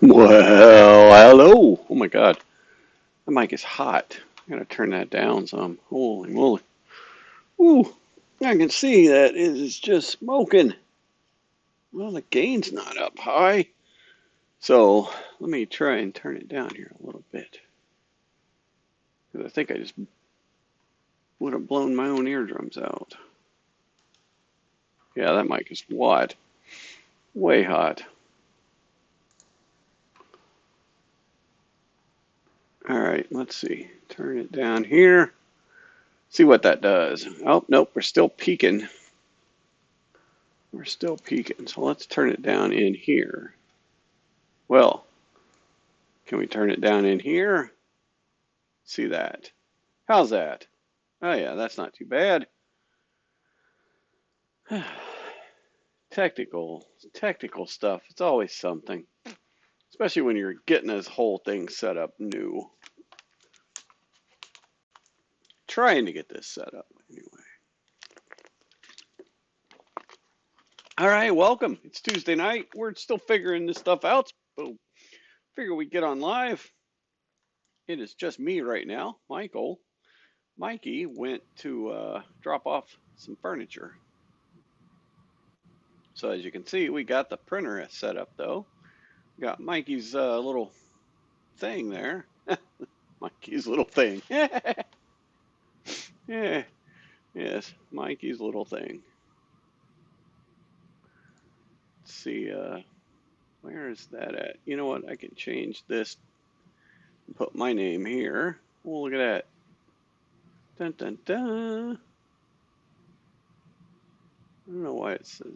Well, hello. Oh my God, the mic is hot. I gotta turn that down some. Holy moly. Ooh, I can see that it is just smoking. Well, the gain's not up high. So let me try and turn it down here a little bit. Because I think I just would have blown my own eardrums out. Yeah, that mic is what? Way hot. All right, let's see. Turn it down here. See what that does. Oh, nope, we're still peaking. We're still peaking. So let's turn it down in here. Well, can we turn it down in here? See that? How's that? Oh yeah, that's not too bad. Technical stuff. It's always something, especially when you're getting this whole thing set up new. Trying to get this set up anyway. All right, welcome. It's Tuesday night. We're still figuring this stuff out, but figure we get on live. It is just me right now, Michael. Mikey went to drop off some furniture. So as you can see, we got the printer set up though. Got Mikey's little thing there. Mikey's little thing. Yeah, yes, Mikey's little thing. Let's see, where is that at? You know what? I can change this and put my name here. Oh, look at that. Dun dun dun. I don't know why it says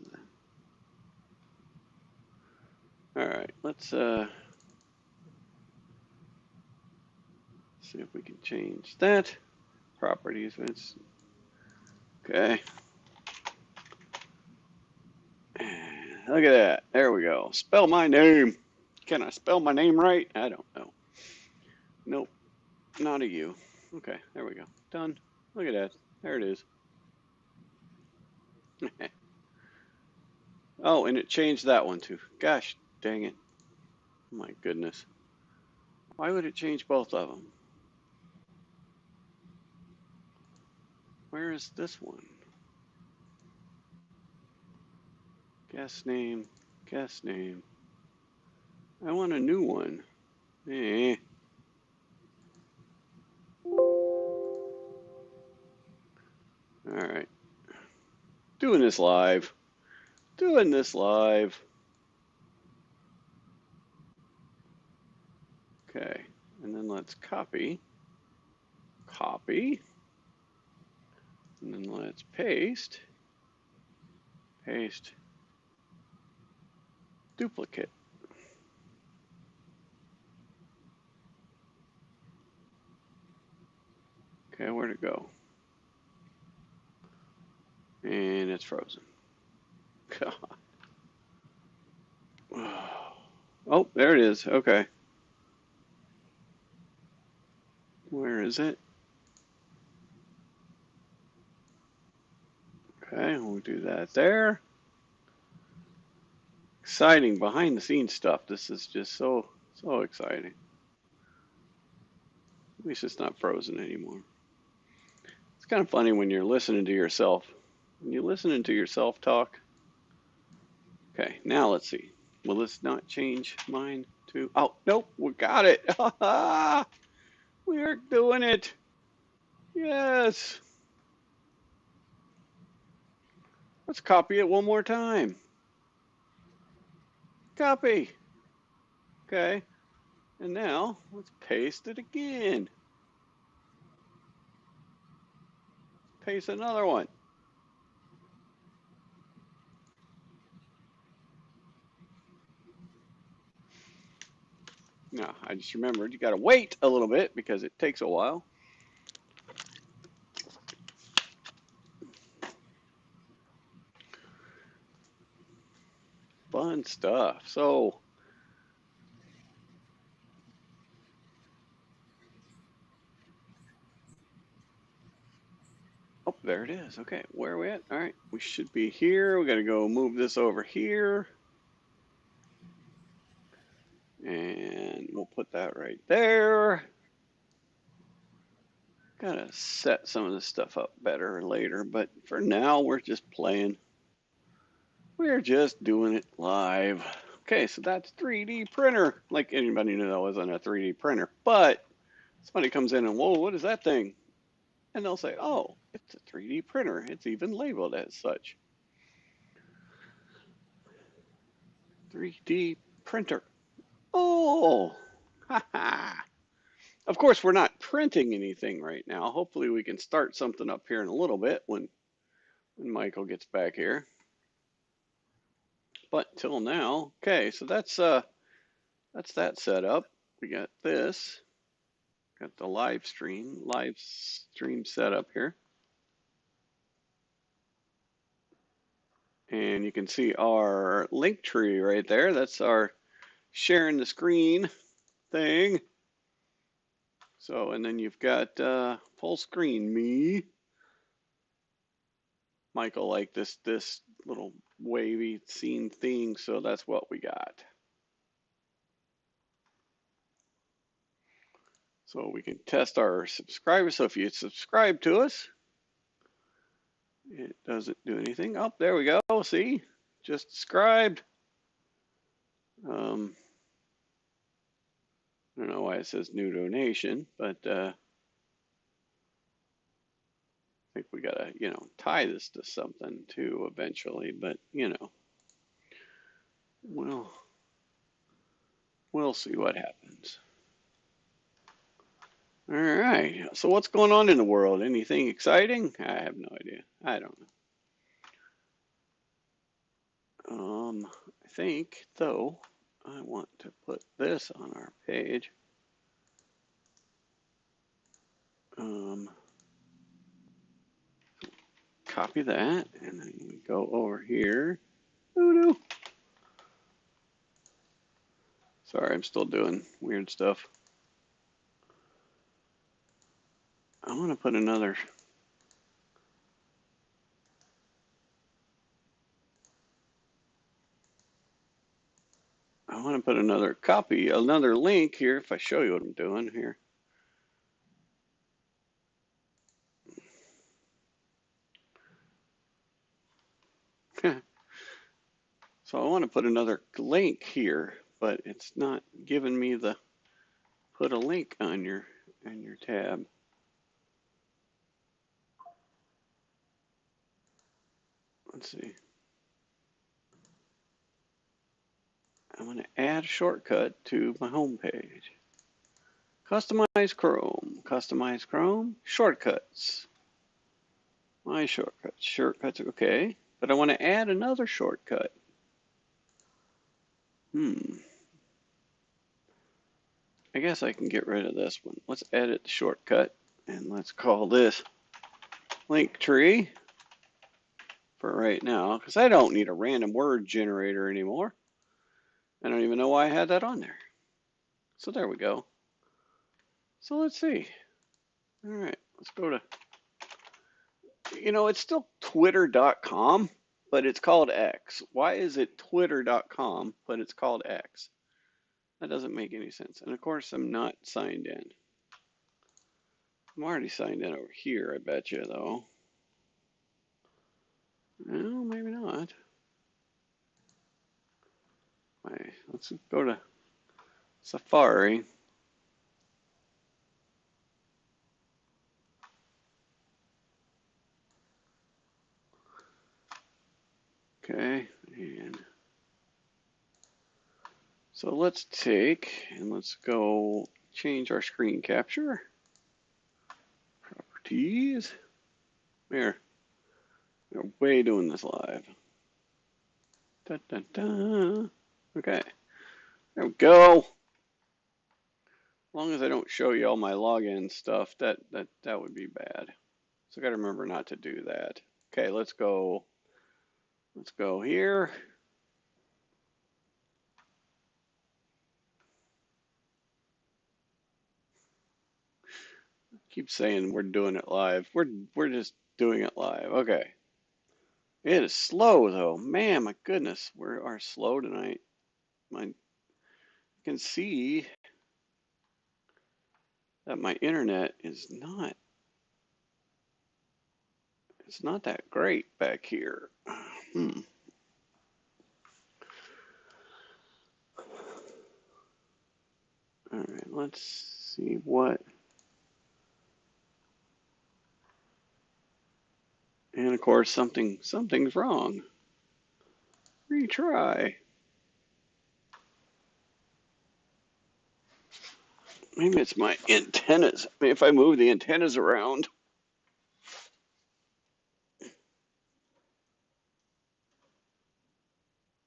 that. All right, let's see if we can change that. Properties. Okay. Look at that. There we go. Spell my name. Can I spell my name right? I don't know. Nope, not a U. Okay, there we go. Done. Look at that. There it is. Oh, and it changed that one too. Gosh dang it. My goodness. Why would it change both of them? Where is this one? Guest name. Guest name. I want a new one. Eh. All right. Doing this live. Doing this live. Okay. And then let's copy. Copy. And then let's paste. Paste. Duplicate. Okay, where'd it go? And it's frozen. God. Oh, there it is. Okay. Where is it? Okay, we'll do that there. Exciting behind the scenes stuff. This is just so exciting. At least it's not frozen anymore. It's kind of funny when you're listening to yourself. When you're listening to yourself talk. Okay, now let's see. Will this not change mine to? Oh, nope, we got it. We are doing it. Yes. Let's copy it one more time. Copy. Okay. And now let's paste it again. Paste another one. Now, I just remembered you got to wait a little bit because it takes a while. Fun stuff. So, oh, there it is. Okay, where are we at? All right, we should be here. We got to go move this over here. that right there. Gotta set some of this stuff up better later, but for now we're just playing. We're just doing it live. Okay, so that's 3D printer. Like anybody knew that wasn't a 3D printer, but somebody comes in and, whoa, what is that thing? And they'll say, oh, it's a 3D printer. It's even labeled as such. 3D printer. Oh, haha. Of course, we're not printing anything right now. Hopefully we can start something up here in a little bit when Michael gets back here. But till now, okay, so that's that set up. We got this. Got the live stream set up here. And you can see our link tree right there. That's our sharing the screen thing. So, and then you've got full screen me. Michael liked this little wavy scene thing, so that's what we got. So we can test our subscribers. So if you subscribe to us, it doesn't do anything. Oh, there we go. See, just subscribed. I don't know why it says new donation, but I think we gotta, tie this to something too eventually. But we'll see what happens. All right. So what's going on in the world? Anything exciting? I have no idea. I don't know. I think though I want to put this on our page. Copy that and then go over here. Oh no. Sorry, I'm still doing weird stuff. I want to put another. I want to put another copy, another link here if I show you what I'm doing here. So I want to put another link here, but it's not giving me the put a link on your tab. Let's see. I'm going to add a shortcut to my home page. Customize Chrome, shortcuts. My shortcuts, okay. But I want to add another shortcut. I guess I can get rid of this one. Let's edit the shortcut and let's call this link tree for right now because I don't need a random word generator anymore. I don't even know why I had that on there. So there we go. So let's see. All right, let's go to, it's still twitter.com, but it's called X. Why is it twitter.com, but it's called X? That doesn't make any sense. And of course, I'm not signed in. I'm already signed in over here, I bet you, though. No, maybe not. Let's go to Safari. Okay, and so let's take and let's go change our screen capture. Properties. There. We're way doing this live. Da, da, da. Okay. There we go. As long as I don't show you all my login stuff, that would be bad. So I got to remember not to do that. Okay, let's go. Let's go here. Keep saying we're doing it live. We're just doing it live. Okay. It is slow though. Man, my goodness, we are slow tonight. You can see that my internet is not, it's not that great back here. Hmm. All right, let's see what. And of course, something's wrong. Retry. Maybe it's my antennas. Maybe if I move the antennas around.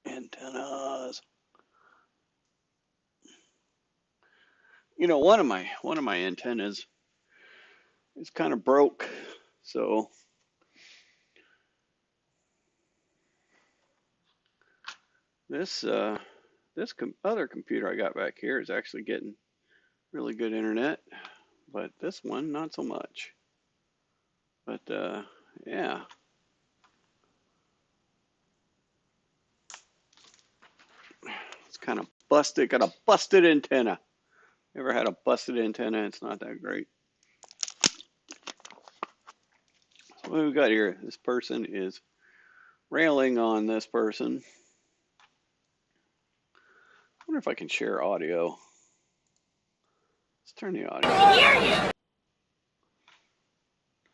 Antennas. You know, one of my antennas is kind of broke. So this other computer I got back here is actually getting really good internet, but this one not so much. But yeah, it's kind of busted. Got a busted antenna. Ever had a busted antenna? It's not that great. So what do we got here? This person is railing on this person. I wonder if I can share audio. Let's turn the audio on.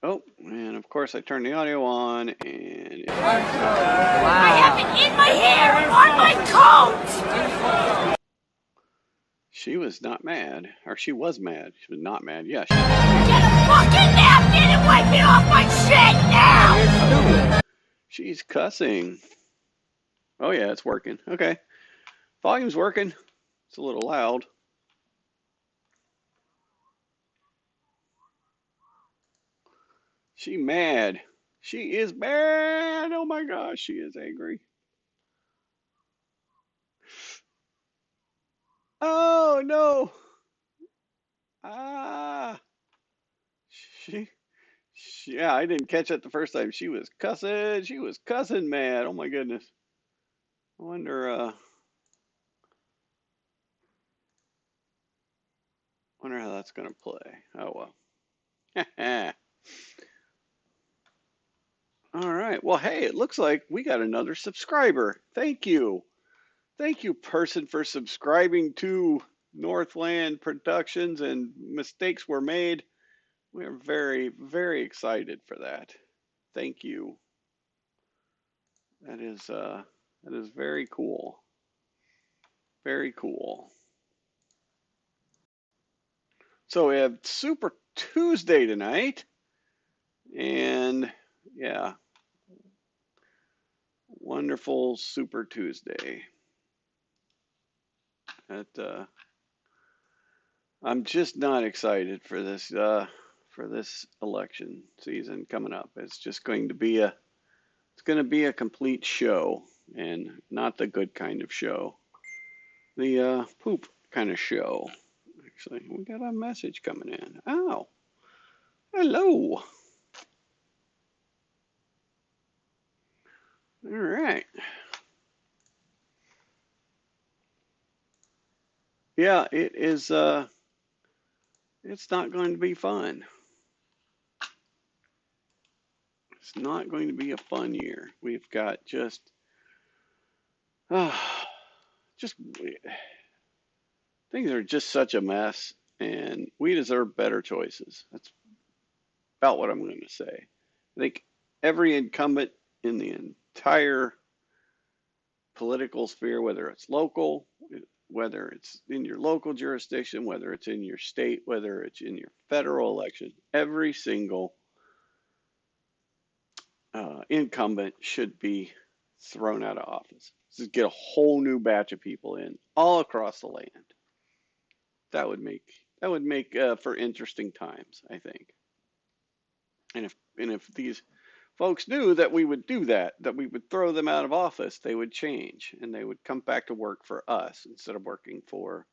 Oh, and of course I turned the audio on, and I have it in my hair and on my coat! She was not mad, or she was mad. She was not mad. Yeah. Get a fucking napkin and wipe it off my shit now! She's cussing. Oh yeah, it's working. Okay, volume's working. It's a little loud. She mad. She is mad. Oh my gosh, she is angry. Oh no. Ah. She, yeah, I didn't catch it the first time. She was cussing. She was cussing mad. Oh my goodness. I wonder how that's gonna play. Oh well. All right. Well, hey, it looks like we got another subscriber. Thank you. Thank you, person, for subscribing to Northland Productions, and mistakes were made. We are very, very excited for that. Thank you. That is very cool. Very cool. So we have Super Tuesday tonight, and yeah, wonderful Super Tuesday. That I'm just not excited for this election season coming up. It's going to be a complete show, and not the good kind of show. The poop kind of show. Actually, we got a message coming in. Oh, hello. All right. Yeah, it is. It's not going to be fun. It's not going to be a fun year. We've got uh, just things are just such a mess, and we deserve better choices. That's about what I'm going to say. I think every incumbent in the entire political sphere, whether it's local, whether it's in your local jurisdiction, whether it's in your state, whether it's in your federal election, every single incumbent should be thrown out of office. Just get a whole new batch of people in all across the land. That would make for interesting times, I think. And if these folks knew that we would do that, that we would throw them out of office, they would change and they would come back to work for us instead of working for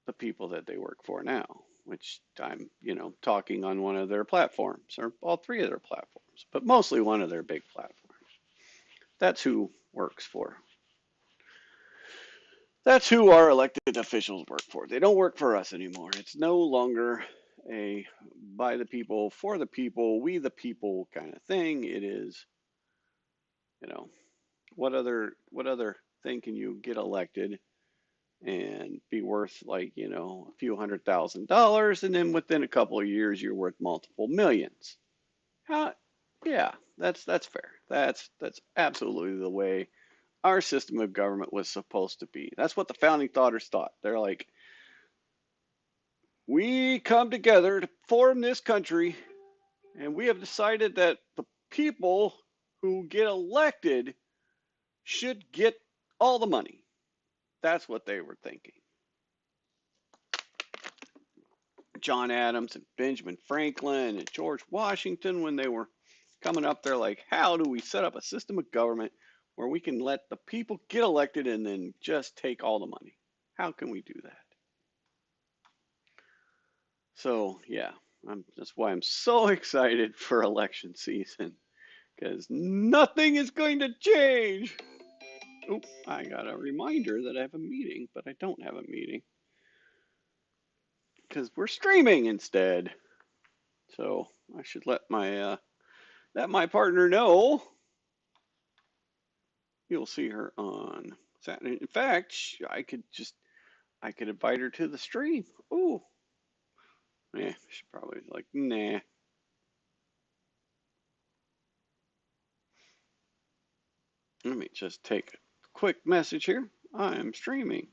the people that they work for now, which I'm, talking on one of their platforms or all three of their platforms, but mostly one of their big platforms. That's who works for That's who our elected officials work for. They don't work for us anymore. It's no longer a by the people, for the people, we the people kind of thing. It is, you know, what other thing can you get elected and be worth like, a few $100,000 and then within a couple of years you're worth multiple millions. How, yeah, that's fair. That's absolutely the way our system of government was supposed to be. That's what the founding fathers thought. They're like, we come together to form this country, and we have decided that the people who get elected should get all the money. That's what they were thinking. John Adams and Benjamin Franklin and George Washington, when they were coming up, they're like, how do we set up a system of government where we can let the people get elected and then just take all the money? How can we do that? So, yeah, that's why I'm so excited for election season because nothing is going to change. Oop, I got a reminder that I have a meeting, but I don't have a meeting because we're streaming instead. So I should let my partner know. You'll see her on Saturday. In fact, I could invite her to the stream. Ooh, yeah, she probably like, nah. Let me just take a quick message here. I am streaming.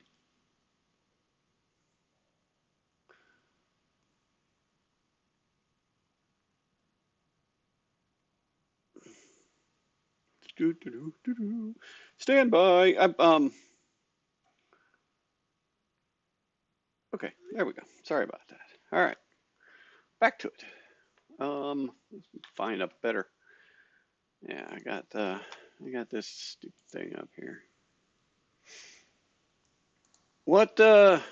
Stand by. Okay, there we go. Sorry about that. All right, back to it. Let's find a better. Yeah, I got this stupid thing up here. What's going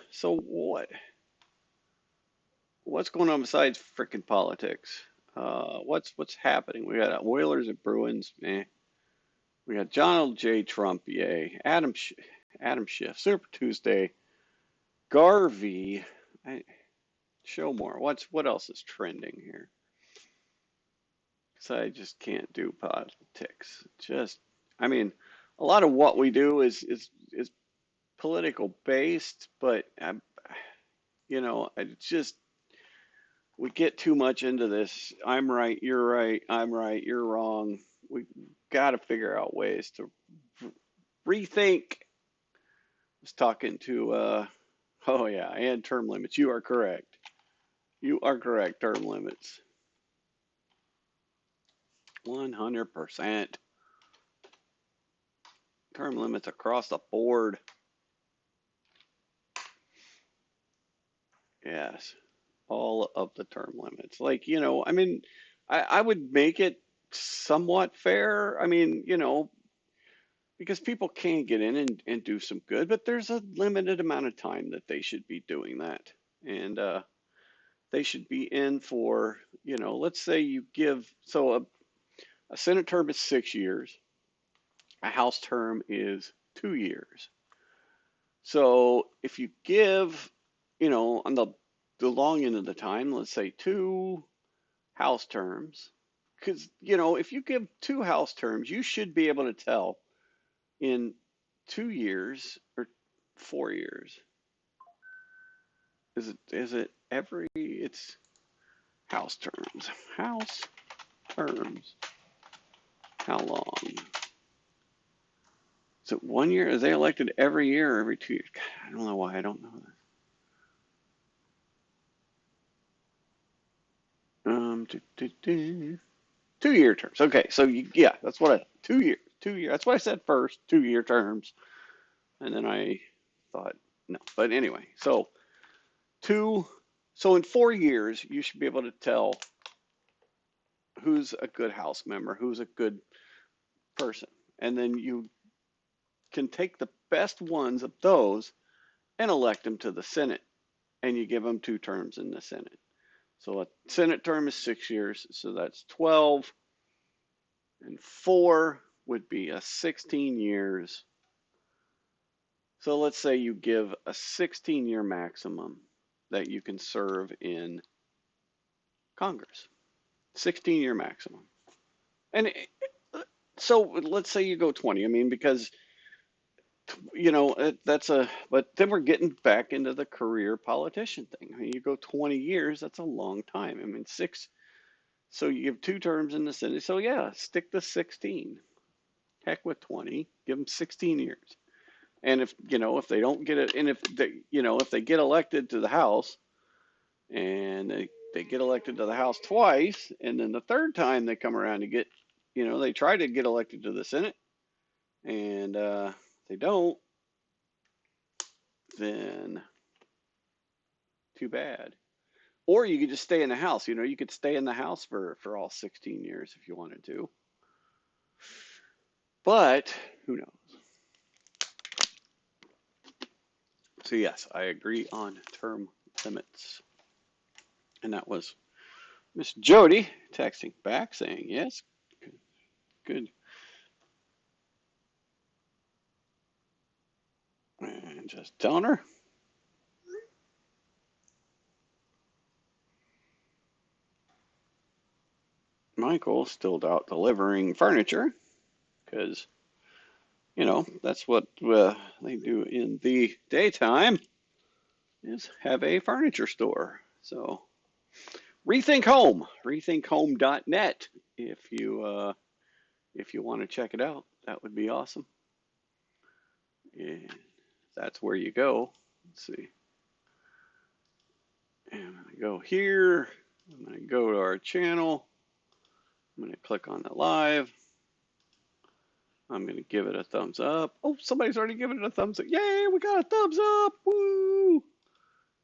on besides frickin' politics? What's happening? We got Oilers and Bruins, eh? We got Donald J. Trump, yay. Adam Schiff, Super Tuesday, Garvey. Show more. What else is trending here? Because I just can't do politics. I mean, a lot of what we do is political based, but it's just we get too much into this. I'm right. I'm right, you're wrong. We got to figure out ways to rethink. I was talking to, oh yeah, and term limits. You are correct. You are correct. Term limits. 100%. Term limits across the board. Yes, all of the term limits. Like, I mean, I would make it somewhat fair. I mean, because people can get in and do some good, but there's a limited amount of time that they should be doing that. And they should be in for, let's say you give, so a Senate term is 6 years, a House term is 2 years. So if you give, on the long end of the time, let's say two House terms, because, if you give two House terms, you should be able to tell in 2 years or 4 years. Is it it's House terms. House terms. How long? Is it 1 year? Are they elected every year or every 2 years? God, I don't know why I don't know that. 2 year terms. Okay, so yeah, that's what 2 years. 2 year. That's what I said first. 2 year terms, and then I thought no. But anyway, two. So in 4 years, you should be able to tell who's a good House member, who's a good person, and then you can take the best ones of those and elect them to the Senate, and you give them two terms in the Senate. So a Senate term is 6 years, so that's 12, and four would be a 16 years. So let's say you give a 16-year maximum that you can serve in Congress. 16-year maximum. And so let's say you go 20. I mean, because but then we're getting back into the career politician thing. I mean, you go 20 years, that's a long time. I mean, so you give 2 terms in the Senate. So yeah, stick to 16. Heck with 20, give them 16 years. And if they don't get it, and if they get elected to the House, and they get elected to the House twice, and then the third time they come around to they try to get elected to the Senate, and they don't, then too bad. Or you could just stay in the House. You could stay in the House for all 16 years if you wanted to. But who knows? So yes, I agree on term limits. And that was Miss Jody texting back saying yes. Good. And just telling her. Michael's still out delivering furniture because, that's what they do in the daytime is have a furniture store. So Rethink Home, rethinkhome.net. If you want to check it out, that would be awesome. And that's where you go. Let's see. And I'm going to go here. I'm going to go to our channel. I'm going to click on the live. I'm going to give it a thumbs up. Oh, somebody's already given it a thumbs up. Yay, we got a thumbs up. Woo!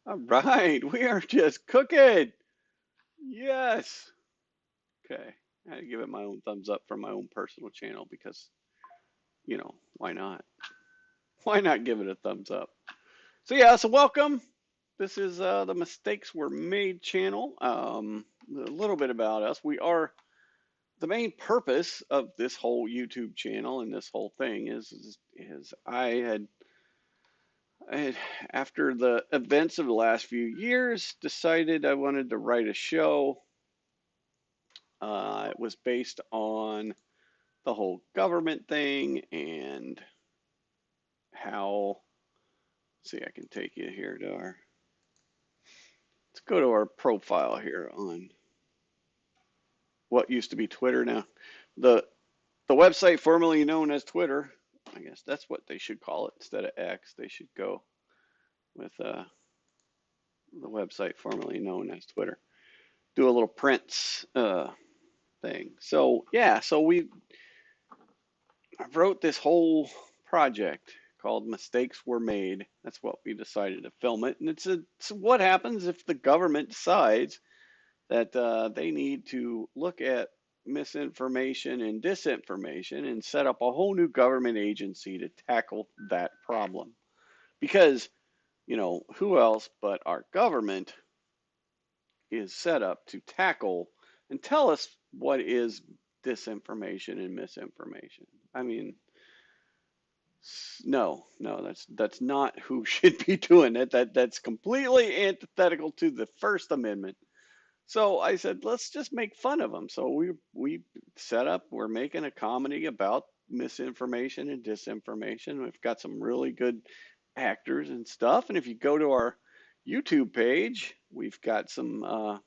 All right, we are just cooking. Yes. Okay. I had to give it my own thumbs up from my own personal channel because, why not? Why not give it a thumbs up? So yeah, so welcome. This is the Mistakes Were Made channel. A little bit about us. The main purpose of this whole YouTube channel and this whole thing is I had, after the events of the last few years, decided I wanted to write a show. It was based on the whole government thing and how. Let's see, I can take you here to let's go to our profile here on what used to be Twitter now. The website formerly known as Twitter, I guess that's what they should call it instead of X. They should go with the website formerly known as Twitter. Do a little Prince thing. So yeah, I wrote this whole project called Mistakes Were Made. That's what we decided to film it. And it's what happens if the government decides that they need to look at misinformation and disinformation and set up a whole new government agency to tackle that problem. Because, who else but our government is set up to tackle and tell us what is disinformation and misinformation. I mean, no, that's not who should be doing it. That's completely antithetical to the First Amendment. So I said, let's just make fun of them. So we set up. We're making a comedy about misinformation and disinformation. We've got some really good actors and stuff. And if you go to our YouTube page, we've got some.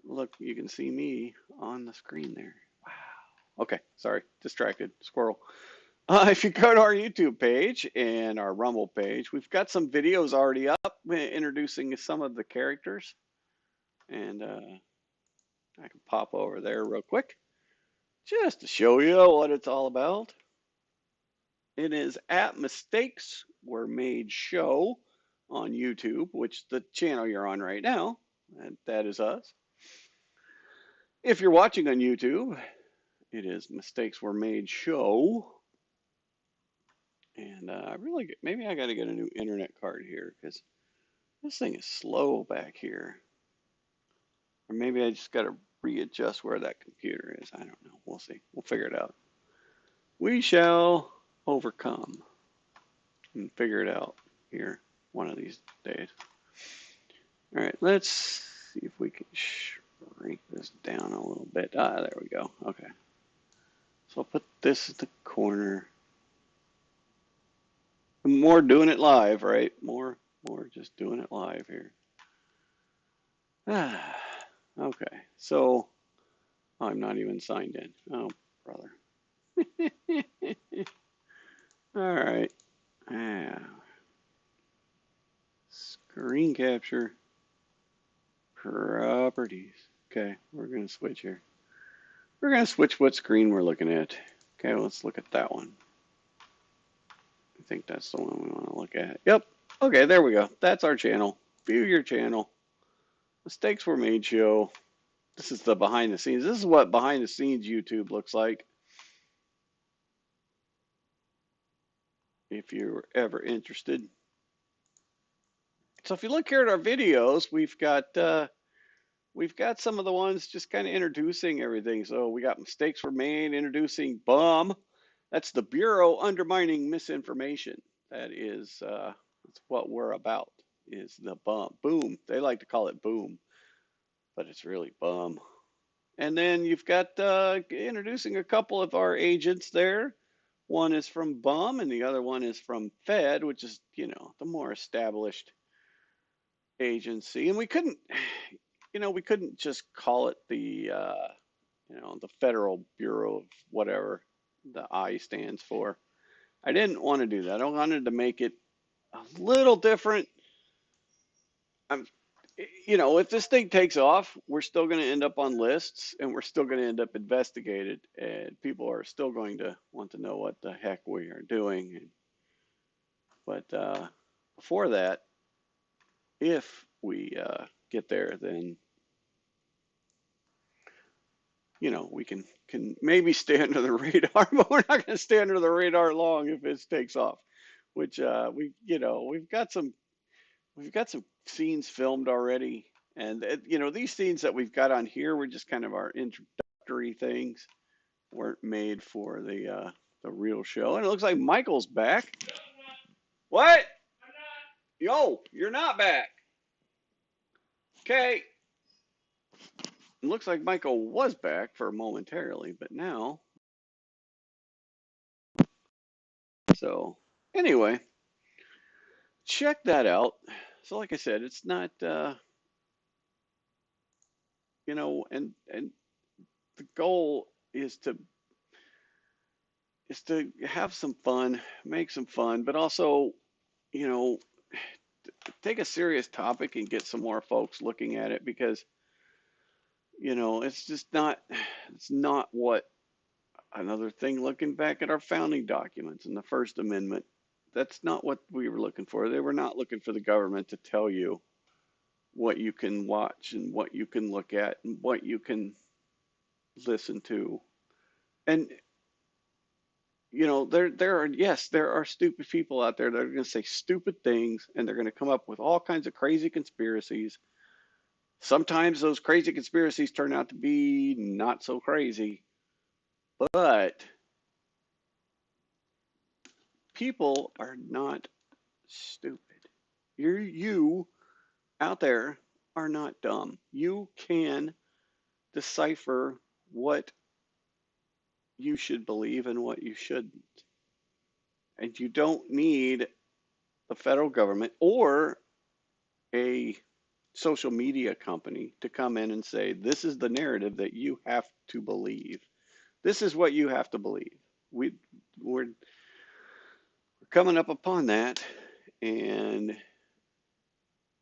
Look, you can see me on the screen there. Wow. Okay, sorry, distracted squirrel. If you go to our YouTube page and our Rumble page, we've got some videos already up introducing some of the characters. And I can pop over there real quick just to show you what it's all about. It is at Mistakes Were Made Show on YouTube, which the channel you're on right now, and that is us. If you're watching on YouTube, it is Mistakes Were Made Show. And maybe I got to get a new internet card here because this thing is slow back here. Or maybe I just got to readjust where that computer is. I don't know. We'll see. We'll figure it out. We shall overcome. and figure it out here one of these days. All right, let's see if we can shrink this down a little bit. There we go. Okay. So I'll put this at the corner. More doing it live, right? More just doing it live here. Okay, so I'm not even signed in. Oh, brother. All right. Yeah. Screen capture. Properties. Okay, we're going to switch here. We're going to switch what screen we're looking at. Okay, let's look at that one. I think that's the one we want to look at. Yep. Okay, there we go. That's our channel. View your channel. Mistakes were made show. This is the behind the scenes. This is what behind the scenes YouTube looks like. If you're ever interested. So if you look here at our videos, we've got some of the ones just kind of introducing everything. So we got mistakes were made, introducing BUM. That's the Bureau Undermining Misinformation. That's what we're about, is the BUM. Boom. They like to call it boom, but it's really BUM. And then you've got introducing a couple of our agents there. One is from BUM and the other one is from Fed, which is, the more established agency. And we couldn't just call it the Federal Bureau of whatever the I stands for. I didn't want to do that. I wanted to make it a little different. If this thing takes off, we're still going to end up on lists and we're still going to end up investigated, and people are still going to want to know what the heck we are doing. But before that, if we get there, then we can maybe stay under the radar, but we're not going to stay under the radar long if it takes off. Which we've got some scenes filmed already, and these scenes that we've got on here were just kind of our introductory things, weren't made for the real show. And it looks like Michael's back. What? Yo, you're not back. Okay. It looks like Michael was back for momentarily, but now. So anyway, check that out. So like I said, it's not and the goal is to have some fun, make some fun, but also, take a serious topic and get some more folks looking at it, because it's not what another thing, looking back at our founding documents and the First Amendment, that's not what we were looking for. They were not looking for the government to tell you what you can watch and what you can look at and what you can listen to. And there are stupid people out there that are going to say stupid things, and they're going to come up with all kinds of crazy conspiracies. Sometimes those crazy conspiracies turn out to be not so crazy, but people are not stupid. You out there are not dumb. You can decipher what you should believe and what you shouldn't. And you don't need the federal government or a social media company to come in and say, this is the narrative that you have to believe. This is what you have to believe. We're coming up upon that, and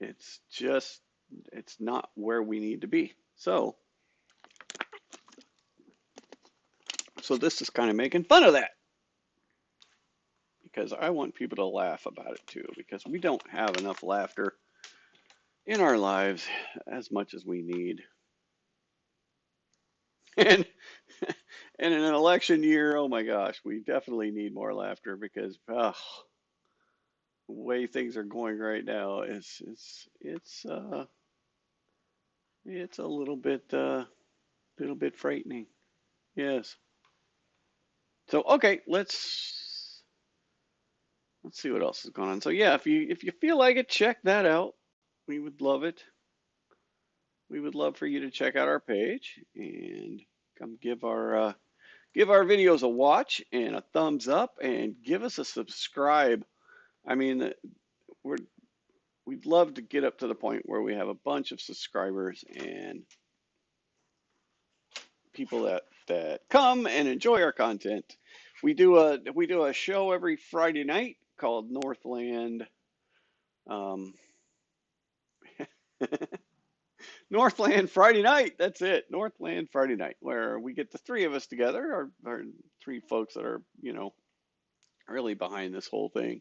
it's not where we need to be. So this is kind of making fun of that, because I want people to laugh about it too, because we don't have enough laughter in our lives as much as we need. And in an election year, oh my gosh, we definitely need more laughter, because the way things are going right now it's a little bit frightening. Yes. So okay, let's let's see what else is going on. So yeah, if you feel like it, check that out. We would love it. We would love for you to check out our page and come give our videos a watch and a thumbs up and give us a subscribe. I mean, we're we'd love to get up to the point where we have a bunch of subscribers and people that come and enjoy our content. We do a show every Friday night called Northland um, Northland Friday Night. That's it, Northland Friday Night, where we get the three of us together, our three folks that are really behind this whole thing,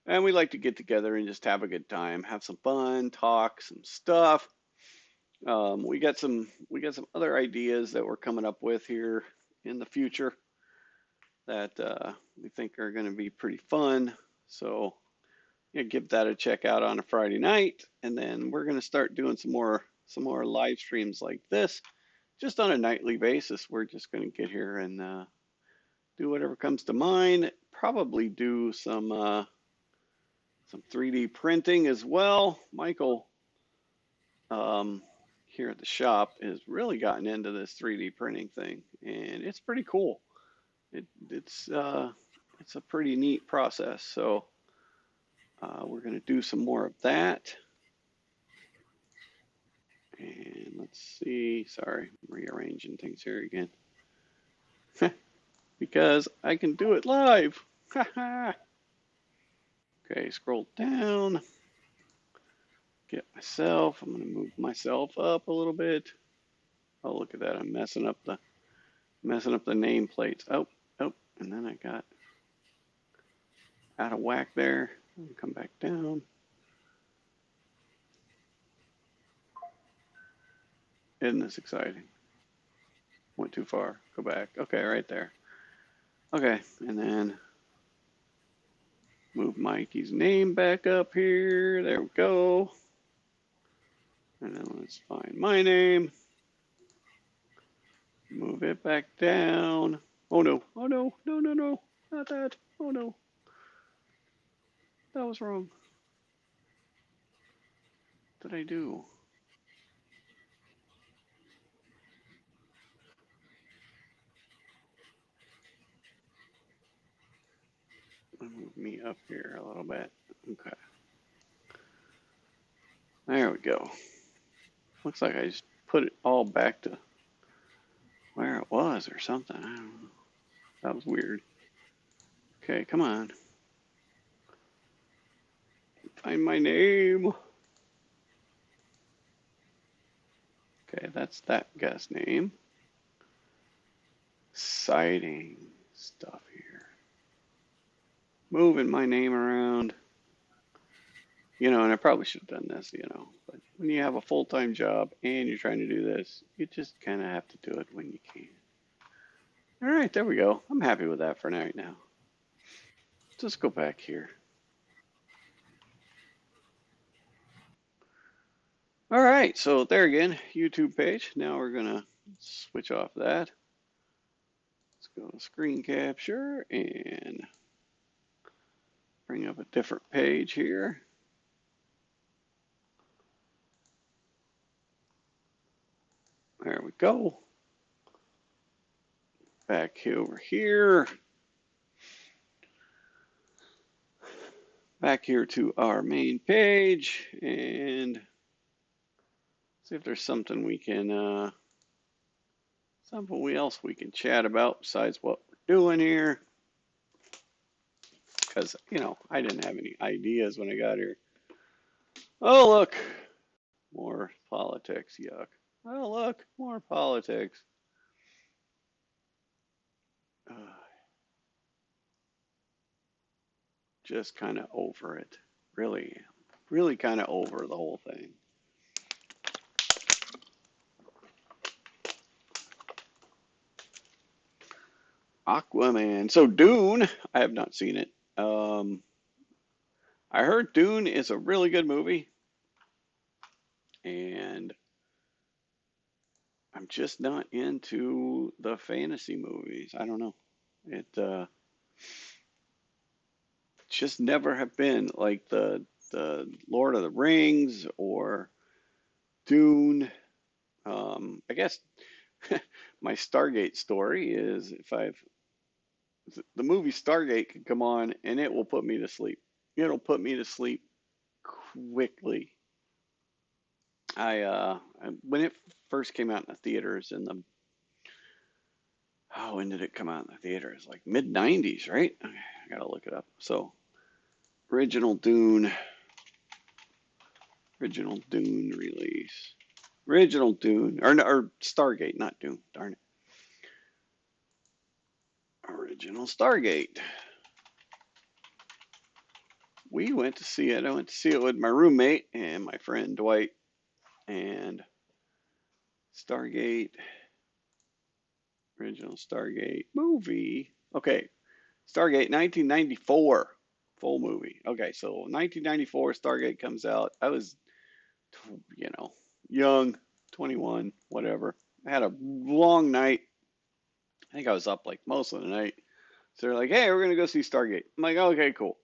and we like to get together and just have a good time, have some fun, talk some stuff. We got some other ideas that we're coming up with here in the future that we think are going to be pretty fun. So yeah, give that a check out on a Friday night, and then we're going to start doing some more live streams like this, just on a nightly basis. We're just going to get here and do whatever comes to mind. Probably do some 3D printing as well. Michael um, here at the shop has really gotten into this 3D printing thing, and it's pretty cool. It's a pretty neat process. So we're going to do some more of that. And let's see. Sorry, I'm rearranging things here again because I can do it live. Okay, scroll down. Get myself. I'm going to move myself up a little bit. Oh, look at that! I'm messing up the nameplates. Oh, oh, and then I got out of whack there. Come back down. Isn't this exciting? Went too far. Go back. Okay, right there. Okay, and then move Mikey's name back up here. There we go. And then let's find my name. Move it back down. Oh no. Oh no. No, no, no. Not that. Oh no. That was wrong. What did I do? Move me up here a little bit. Okay. There we go. Looks like I just put it all back to where it was or something. I don't know. That was weird. Okay, come on. Find my name. Okay, that's that guy's name. Citing stuff here. Moving my name around. And I probably should have done this, but when you have a full-time job and you're trying to do this, you just kind of have to do it when you can. All right, there we go. I'm happy with that for right now. Just go back here. All right, so there again, YouTube page. Now we're going to switch off that. Let's go to screen capture and bring up a different page here. There we go. Back over here. Back here to our main page and see if there's something else we can chat about besides what we're doing here. Because, I didn't have any ideas when I got here. Oh, look, more politics, yuck. Oh, look, more politics. Just kind of over it. Really, really kind of over the whole thing. Aquaman. So Dune, I have not seen it. I heard Dune is a really good movie, and I'm just not into the fantasy movies. I don't know. It just never have been like the Lord of the Rings or Dune. I guess my Stargate story is if I've the movie Stargate can come on and it will put me to sleep. It'll put me to sleep quickly. When it first came out in the theaters in the when did it come out in the theaters? Like mid '90s, right? Okay, I gotta look it up. So original Dune, original Dune release, original Dune or Stargate, not Dune. Darn it, original Stargate. We went to see it. I went to see it with my roommate and my friend Dwight and Stargate, original Stargate movie. Okay, Stargate 1994, full movie. Okay, so 1994 Stargate comes out. I was, you know, young, 21, whatever. I had a long night. I think I was up like most of the night. So they're like, hey, we're going to go see Stargate. I'm like, okay, cool.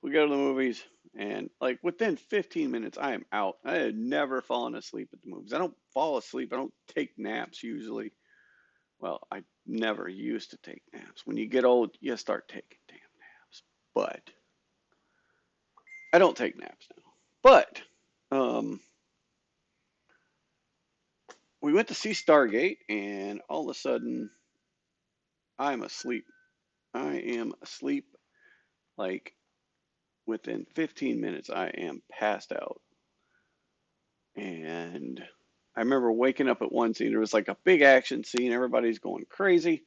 We go to the movies, and like within 15 minutes, I am out. I had never fallen asleep at the movies. I don't fall asleep. I don't take naps usually. Well, I never used to take naps. When you get old, you start taking damn naps. But I don't take naps now. But um, we went to see Stargate, and all of a sudden, I'm asleep. I am asleep. Like within 15 minutes, I am passed out. And I remember waking up at one scene. There was like a big action scene. Everybody's going crazy.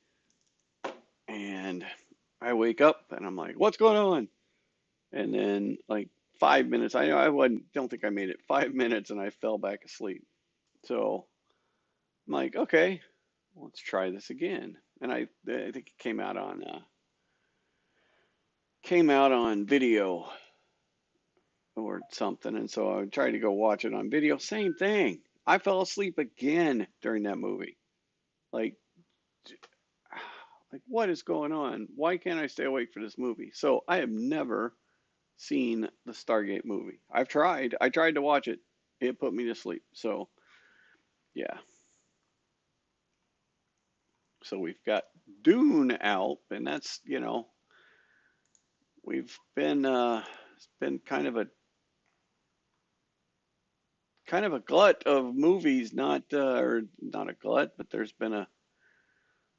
And I wake up and I'm like, what's going on? And then like 5 minutes, I know I wouldn't, don't think I made it 5 minutes and I fell back asleep. So I'm like, okay, let's try this again. And I think it came out on video or something. And so I tried to go watch it on video. Same thing. I fell asleep again during that movie. Like, like what is going on? Why can't I stay awake for this movie? So I have never seen the Stargate movie. I've tried. I tried to watch it. It put me to sleep. So yeah. So we've got Dune out, and that's we've been it's been kind of a glut of movies, not or not a glut, but there's been a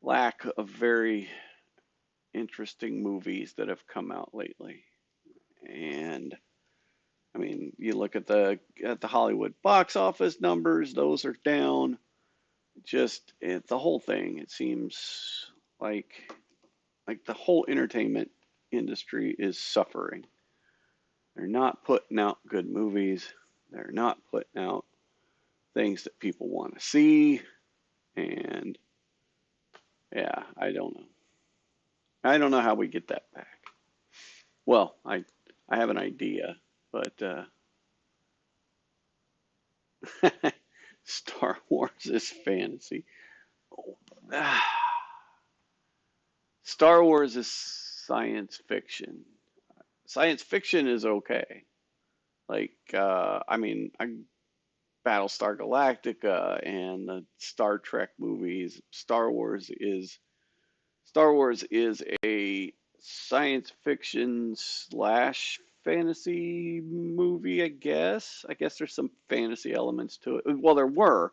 lack of very interesting movies that have come out lately. And I mean, you look at the Hollywood box office numbers; those are down. Just the whole thing. It seems like the whole entertainment industry is suffering. They're not putting out good movies. They're not putting out things that people want to see. And yeah, I don't know. I don't know how we get that back. Well, I have an idea, but Star Wars is fantasy. Oh, Star Wars is science fiction. Science fiction is okay. Like, I mean, Battlestar Galactica and the Star Trek movies. Star Wars is a science fiction slash fantasy movie, I guess. I guess there's some fantasy elements to it. Well, there were.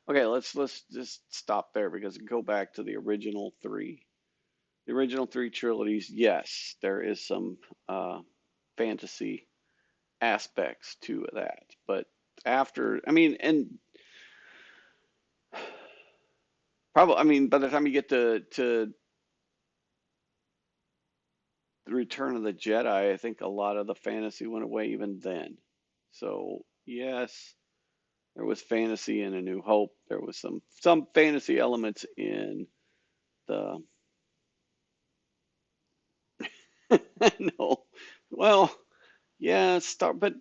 Okay, let's just stop there because go back to the original three. The original three trilogies, yes, there is some fantasy aspects to that. But after, I mean, and probably, I mean, by the time you get to the Return of the Jedi, I think a lot of the fantasy went away even then. So yes, there was fantasy in A New Hope. There was some fantasy elements in the no, well, yeah, but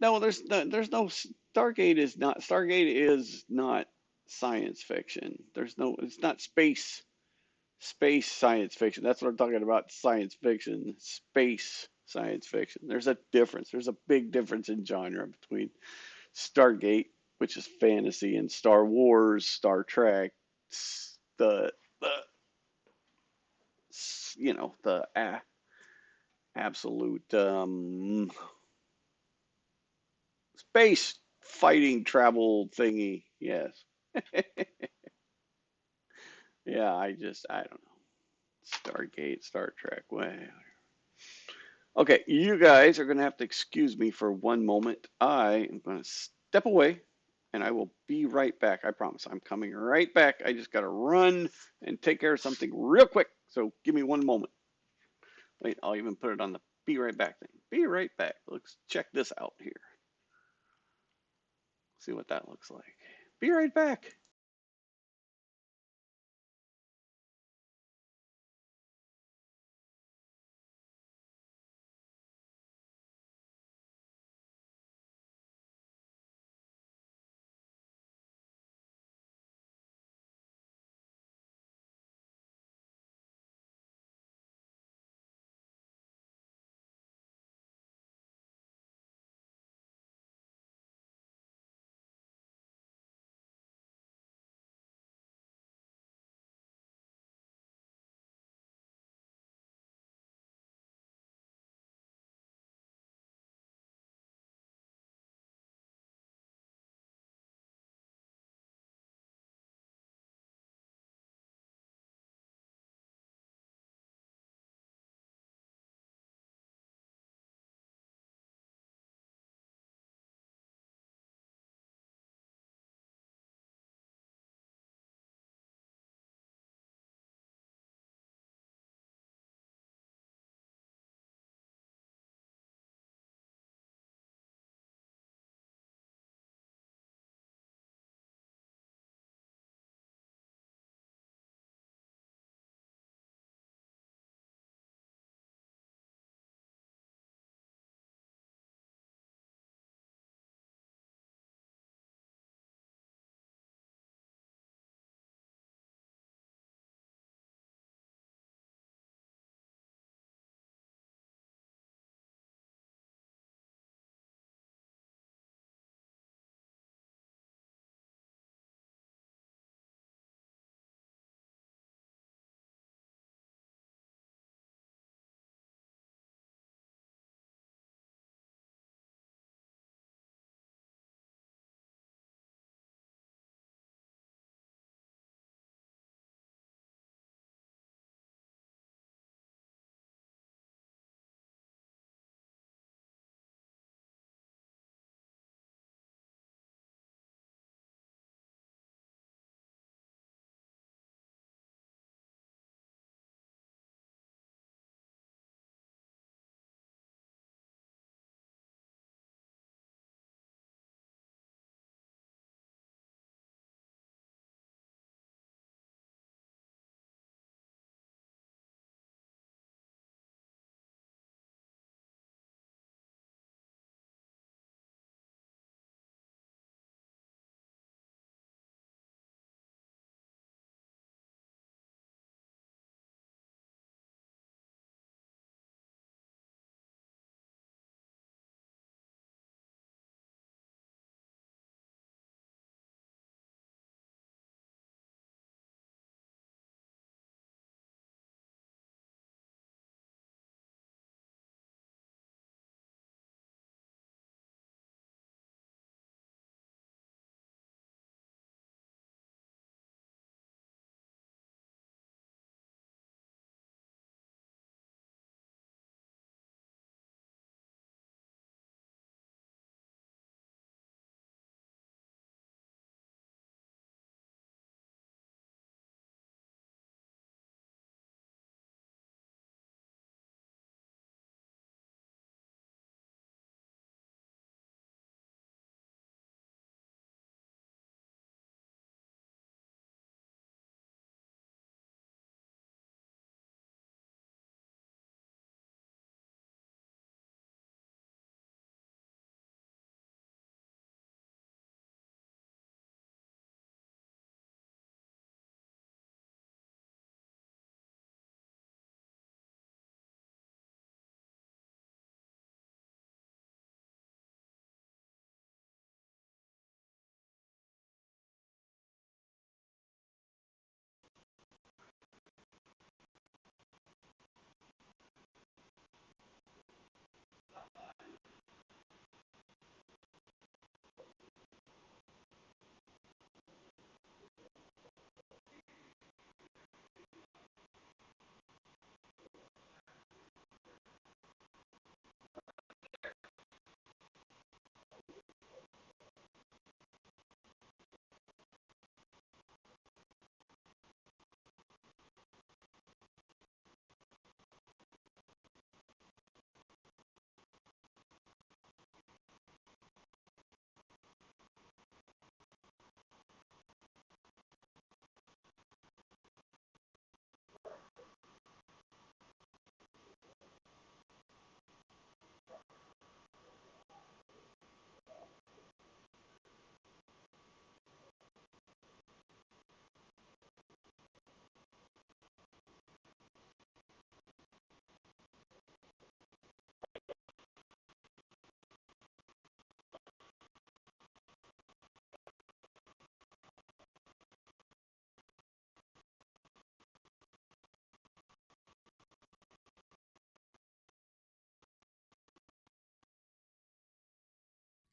no, there's no Stargate is not science fiction. There's no, it's not space science fiction. That's what I'm talking about. Science fiction, space science fiction. There's a difference. There's a big difference in genre between Stargate, which is fantasy, and Star Wars, Star Trek, the the absolute space fighting travel thingy. Yes. Yeah, I don't know. Stargate, Star Trek, way. Okay, you guys are going to have to excuse me for one moment. I am going to step away and I will be right back. I promise. I'm coming right back. I just got to run and take care of something real quick. So give me one moment. Wait, I'll even put it on the be right back thing. Be right back. Let's check this out here. See what that looks like. Be right back.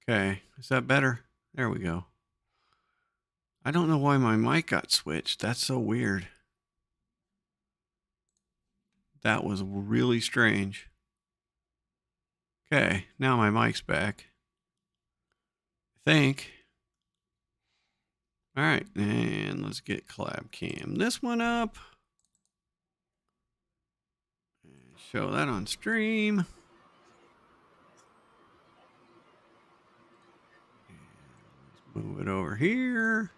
Okay, is that better? There we go. I don't know why my mic got switched. That's so weird. That was really strange. Okay, now my mic's back. I think. All right, and let's get collab cam this one up. And show that on stream. And let's move it over here.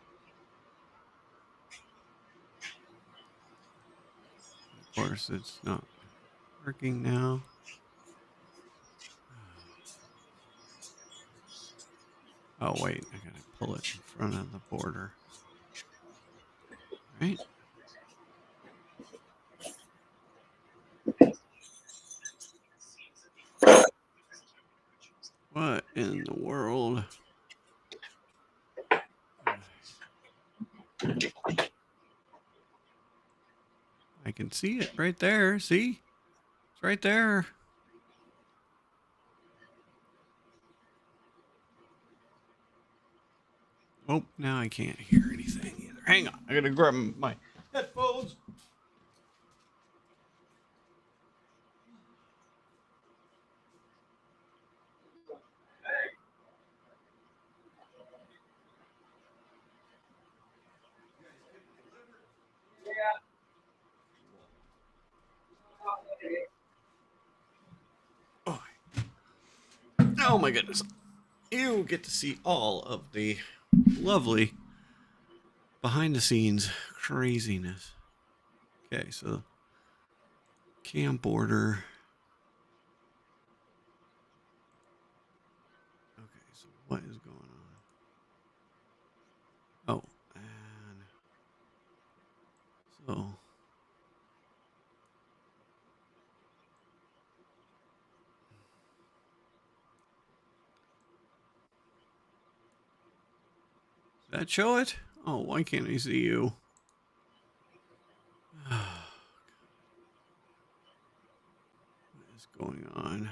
Of course, it's not working now. Oh, wait, I gotta pull it in front of the border. All right. What in the world? I can see it right there. See? It's right there. Oh, now I can't hear anything either. Hang on. I gotta grab my headphones. Oh, oh my goodness. You get to see all of the lovely behind the scenes craziness. Okay, so cam border. Okay, so what is going on? Oh, and so does that show it? Oh, why can't I see you? What is going on?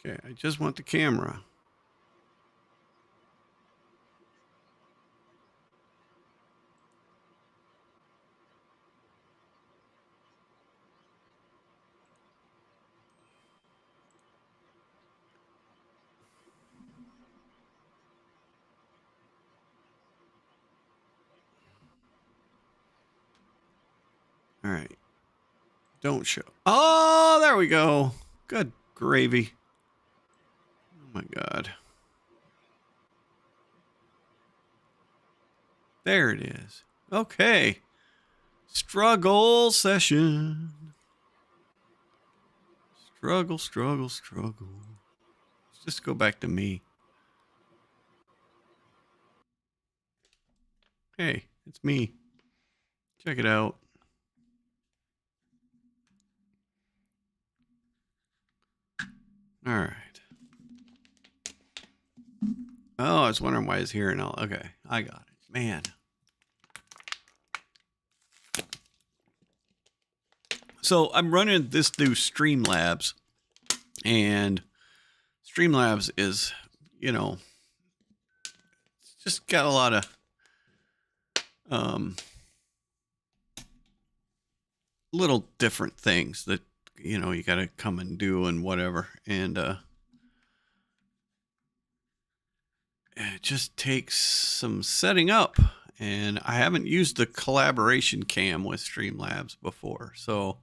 Okay, I just want the camera. All right. Don't show. Oh, there we go. Good gravy. Oh my God. There it is. Okay. Struggle session. Struggle, struggle, struggle. Let's just go back to me. Hey, it's me. Check it out. All right. Oh, I was wondering why it's here and all. Okay, I got it. Man. So I'm running this through Streamlabs, and Streamlabs is, it's just got a lot of little different things that you got to come and do and whatever, and it just takes some setting up. And I haven't used the collaboration cam with Streamlabs before, so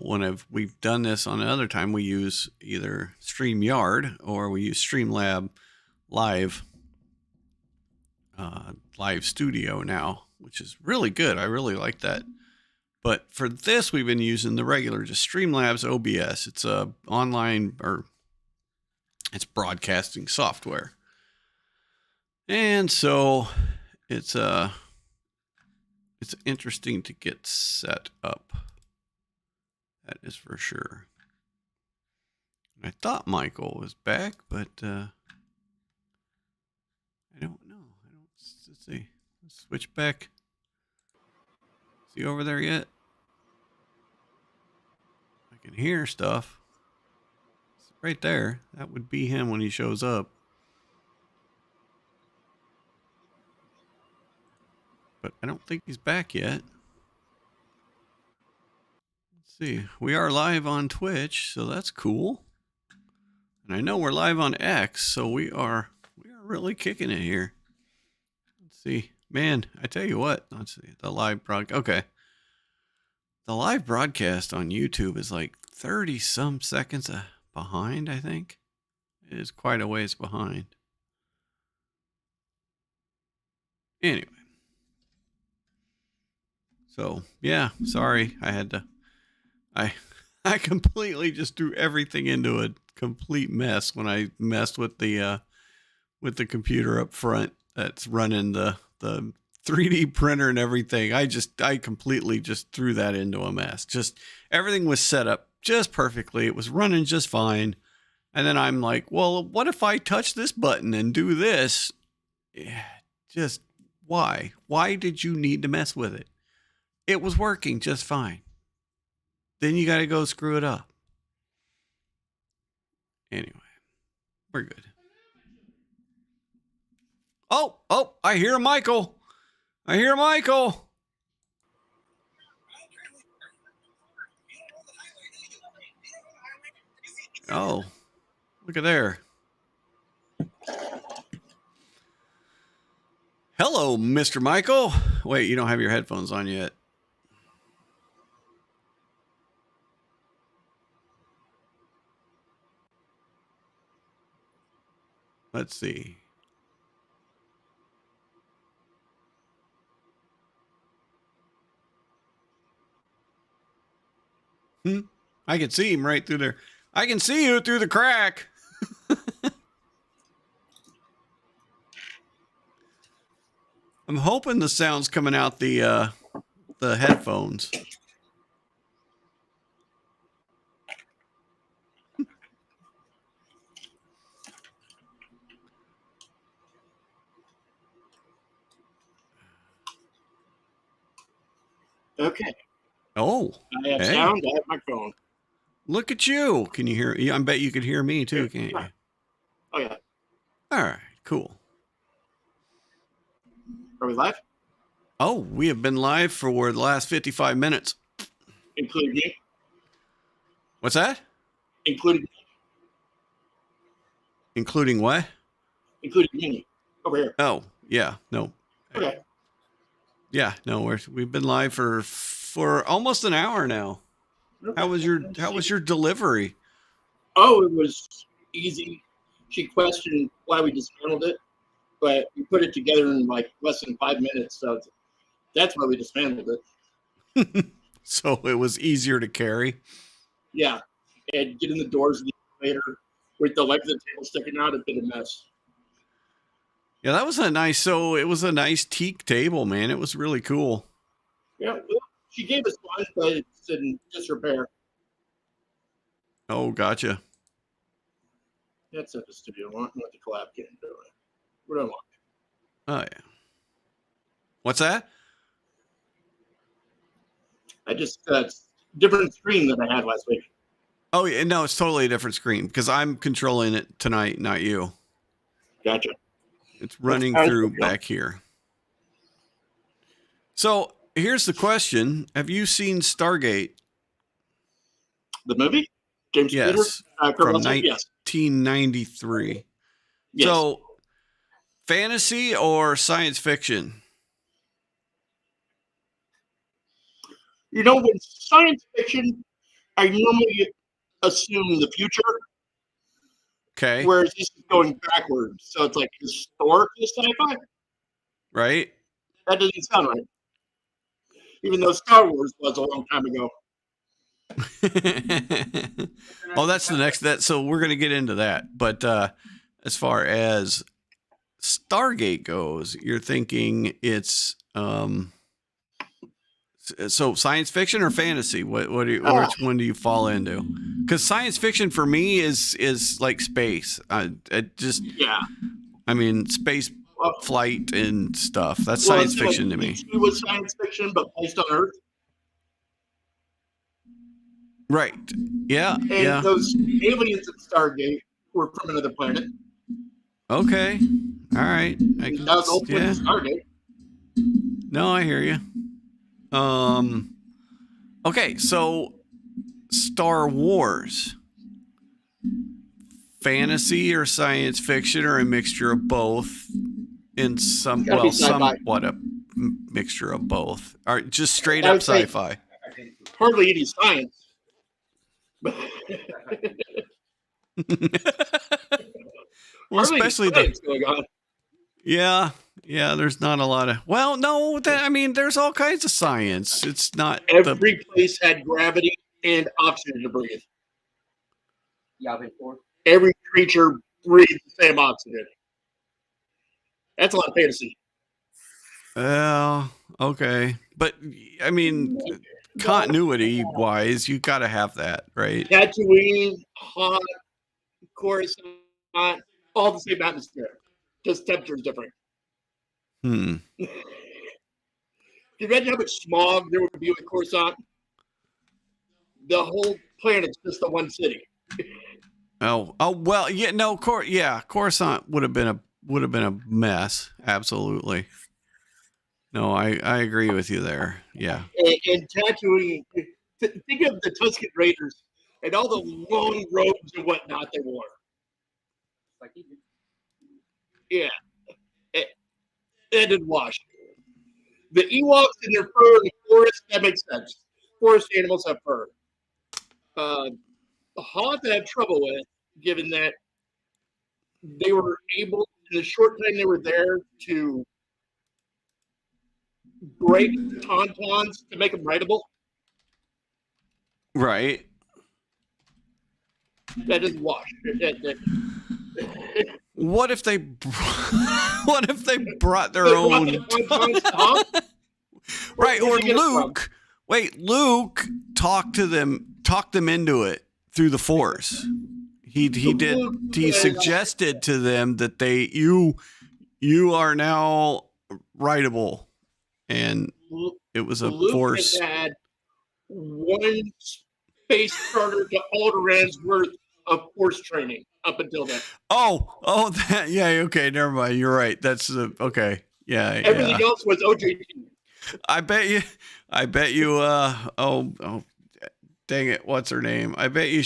when we've done this on another time, we use either StreamYard or we use Streamlab Live Live Studio now, which is really good. I really like that. But for this, we've been using the regular, just Streamlabs OBS. It's a online, or it's broadcasting software, and so it's interesting to get set up. That is for sure. I thought Michael was back, but I don't know. Let's see. Let's switch back. Is he over there yet? I can hear stuff. It's right there. That would be him when he shows up. But I don't think he's back yet. Let's see. We are live on Twitch, so that's cool. And I know we're live on X, so we are really kicking it here. Let's see. Man, I tell you what. Let's see. The live broadcast. Okay. The live broadcast on YouTube is like 30 some seconds behind, I think. It is quite a ways behind. Anyway. So, yeah, sorry. I completely just threw everything into a complete mess when I messed with the computer up front that's running the 3D printer and everything. I completely just threw that into a mess. Just everything was set up just perfectly. It was running just fine. And then I'm like, well, what if I touch this button and do this? Yeah, just why? Why did you need to mess with it? It was working just fine. Then you got to go screw it up. Anyway, we're good. Oh, I hear Michael. Oh, look at there. Hello, Mr. Michael. Wait, you don't have your headphones on yet. Let's see. I can see him right through there. I can see you through the crack. I'm hoping the sound's coming out the headphones. Okay. Oh, I have sound. I have my phone. Look at you. Can you hear? I bet you could hear me too, can't you? Oh, yeah. All right, cool. Are we live? Oh, we have been live for the last 55 minutes. Including me? What's that? Including me? Including what? Including me. Over here. Oh, yeah. No. Okay. Yeah, no, we've been live for almost an hour now. Okay. How was your delivery? Oh, it was easy. She questioned why we dismantled it, but we put it together in like less than 5 minutes. So that's why we dismantled it. So it was easier to carry. Yeah. And getting the doors of the elevator with the leg of the table sticking out, a bit of a mess. Yeah, that was it was a nice teak table, man. It was really cool. Yeah. Well, she gave us one, but it's in disrepair. Oh, gotcha. That's at the studio. I want the collab game doing. What do I want? Oh, yeah. What's that? I just different screen than I had last week. Oh, yeah, no, it's totally a different screen because I'm controlling it tonight, not you. Gotcha. It's running through back here. So here's the question: have you seen Stargate? The movie? James Yes, Peter? from Yes. 1993. Yes. So, fantasy or science fiction? You know, with science fiction, I normally assume the future, Okay. whereas this is going backwards. So it's like historical sci-fi. Right? That doesn't sound right. Even though Star Wars was a long time ago. Oh, that's the next so we're going to get into that. But as far as Stargate goes, you're thinking it's So science fiction or fantasy? Which one do you fall into? Because science fiction for me is like space. I mean, space flight and stuff. That's science fiction to me. It was science fiction, but based on Earth. Right. Yeah. And those aliens at Stargate were from another planet. Okay. All right. That was the whole point of Stargate. No, I hear you. Okay, so Star Wars. Fantasy or science fiction or a mixture of both in somewhat a mixture of both. Or just straight up sci-fi. Hardly any science. Well, especially going on. Yeah, there's not a lot of. Well, no, there's all kinds of science. It's not every place had gravity and oxygen to breathe. Every creature breathed the same oxygen. That's a lot of fantasy. Well, okay, but I mean, continuity wise, you got to have that, right? Tatooine, hot, Coruscant, all the same atmosphere, just temperature's different. Can you imagine how much smog there would be with Coruscant? The whole planet's just the one city. Oh well, yeah, no, Coruscant would have been a mess, absolutely. No, I agree with you there. Yeah. And Tatooine, think of the Tusken Raiders and all the long robes and whatnot they wore. Yeah. It didn't wash. The Ewoks in their fur in the forest, that makes sense. Forest animals have fur. Hoth I have trouble with, given that they were able, in the short time they were there, to break the tauntauns to make them rideable. Right. That doesn't wash. What if they brought their own? Right, or Luke. Wait, Luke talked them into it through the Force. He suggested to them that you are now rideable, and it was a Luke Force. Had one space charter to Alderaan's worth of Force training up until then. Oh, that, yeah, okay, never mind. You're right. That's okay. Yeah. Everything else was OJT. I bet you. Oh, dang it! What's her name? I bet you.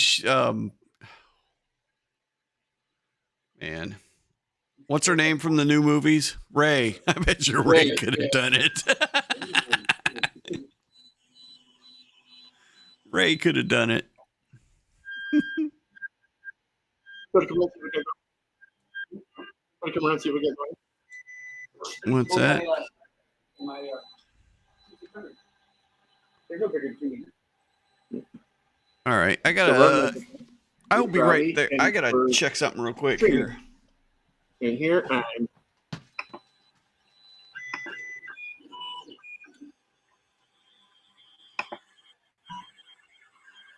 Man, what's her name from the new movies? Ray. I bet you Ray could have done it. Ray could have done it. What's that? All right, I will be right there. I gotta check something real quick here. And here I'm.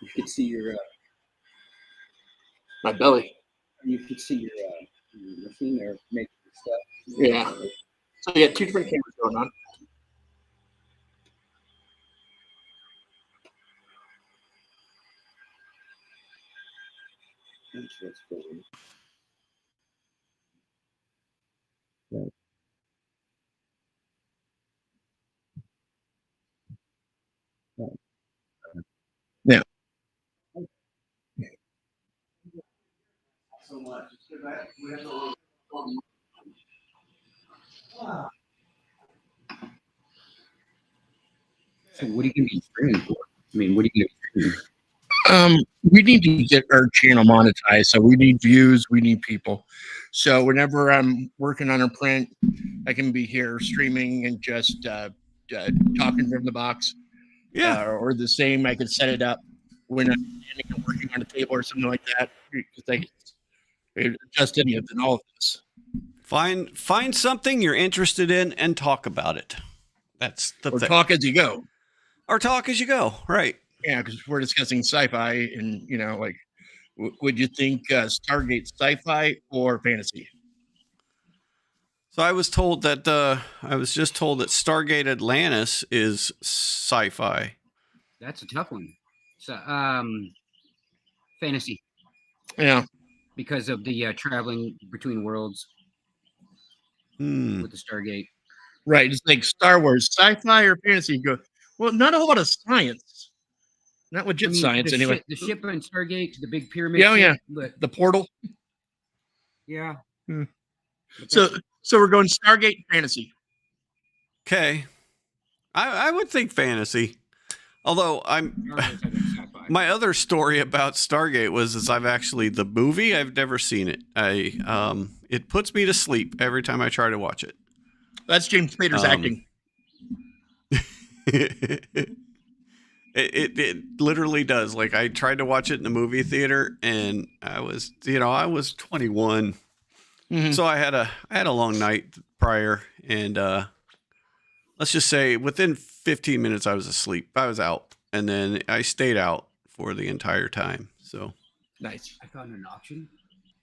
You could see your my belly. You could see your machine there making stuff. Yeah. So you got two different cameras going on. That's cool. Yeah. So much. So what are you going to be streaming for? I mean, what are you going to be streaming? We need to get our channel monetized. So we need views. We need people. So whenever I'm working on a print, I can be here streaming and just talking from the box. Yeah. Or the same, I could set it up when I'm standing and working on a table or something like that. Because just any of all of this. Find something you're interested in and talk about it. That's the thing. Talk as you go. Or talk as you go. Right. Yeah, because we're discussing sci-fi, and like, would you think Stargate sci-fi or fantasy? So I was told that I was just told that Stargate Atlantis is sci-fi. That's a tough one. So, fantasy, Yeah, because of the traveling between worlds with the Stargate. right. It's like Star Wars, sci-fi or fantasy. You go, well, not a whole lot of science, not legit science anyway. The ship in Stargate, the big pyramid. Yeah, ship, but the portal. yeah. So we're going Stargate fantasy. Okay. I would think fantasy. Although my other story about Stargate was I've actually the movie, I've never seen it. It puts me to sleep every time I try to watch it. That's James Spader's acting. It literally does. Like, I tried to watch it in the movie theater, and I was 21, so I had a long night prior, and let's just say within 15 minutes I was asleep. I was out, and then I stayed out for the entire time. So nice. I found an auction,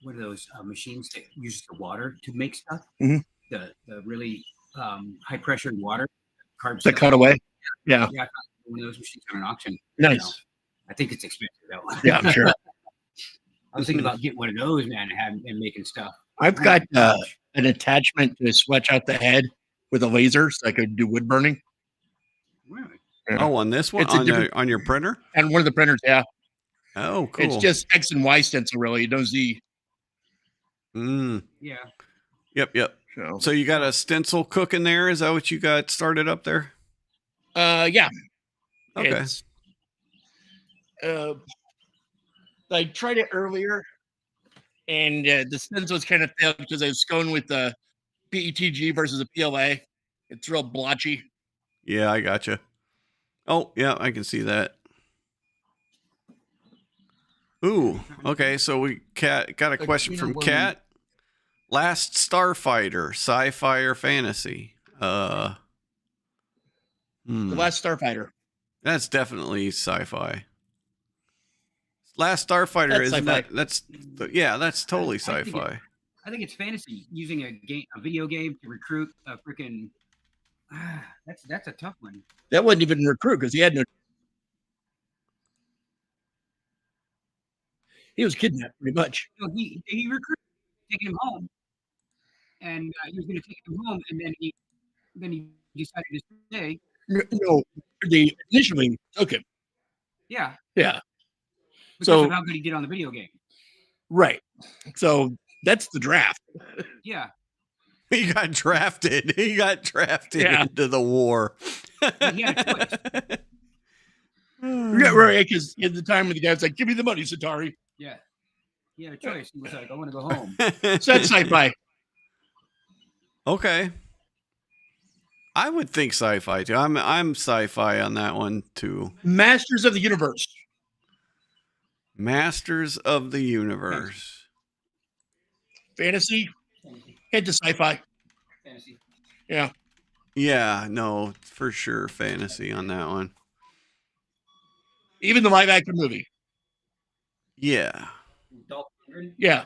one of those machines that uses the water to make stuff. The really high pressure water. The cutaway. Yeah. Yeah, I found one of those machines on an auction. Nice. I think it's expensive though. Yeah, I'm sure. I was thinking about getting one of those, man, and making stuff. I've got an attachment to switch out the head with a laser, so I could do wood burning. Really? Yeah. Oh, on this one, on your printer, and one of the printers, yeah. Oh, cool. It's just X and Y stencil, really. No Z. Yeah. Yep. So you got a stencil cooking there? Is that what you got started up there? Yeah. Okay. I tried it earlier, and the stencil was kind of failed because I was going with the PETG versus a PLA. It's real blotchy. Yeah, I gotcha. Oh, yeah, I can see that. Ooh, okay. So we got a question from Kat. Last Starfighter, sci-fi or fantasy? The Last Starfighter. That's definitely sci-fi. Last Starfighter isn't that? That's totally sci-fi. I think it's fantasy, using a video game to recruit a freaking. That's a tough one. That wasn't even recruit because he had no. He was kidnapped, pretty much. So he recruited, taking him home, and he was going to take him home, and then he decided to stay. No, they initially took him. Yeah. Yeah. Because of how good he did on the video game. Right. So that's the draft. Yeah. He got drafted. Into the war. He had a choice. Yeah, right. Because at the time when the guy's like, "Give me the money, Satari." Yeah. He had a choice. He was like, "I want to go home." So that's sci-fi. Okay. I would think sci-fi too. I'm sci-fi on that one too. Masters of the Universe. Masters of the Universe. Fantasy. Head to sci-fi. Fantasy. Yeah. Yeah, no, for sure fantasy on that one. Even the live action movie. Yeah. Yeah.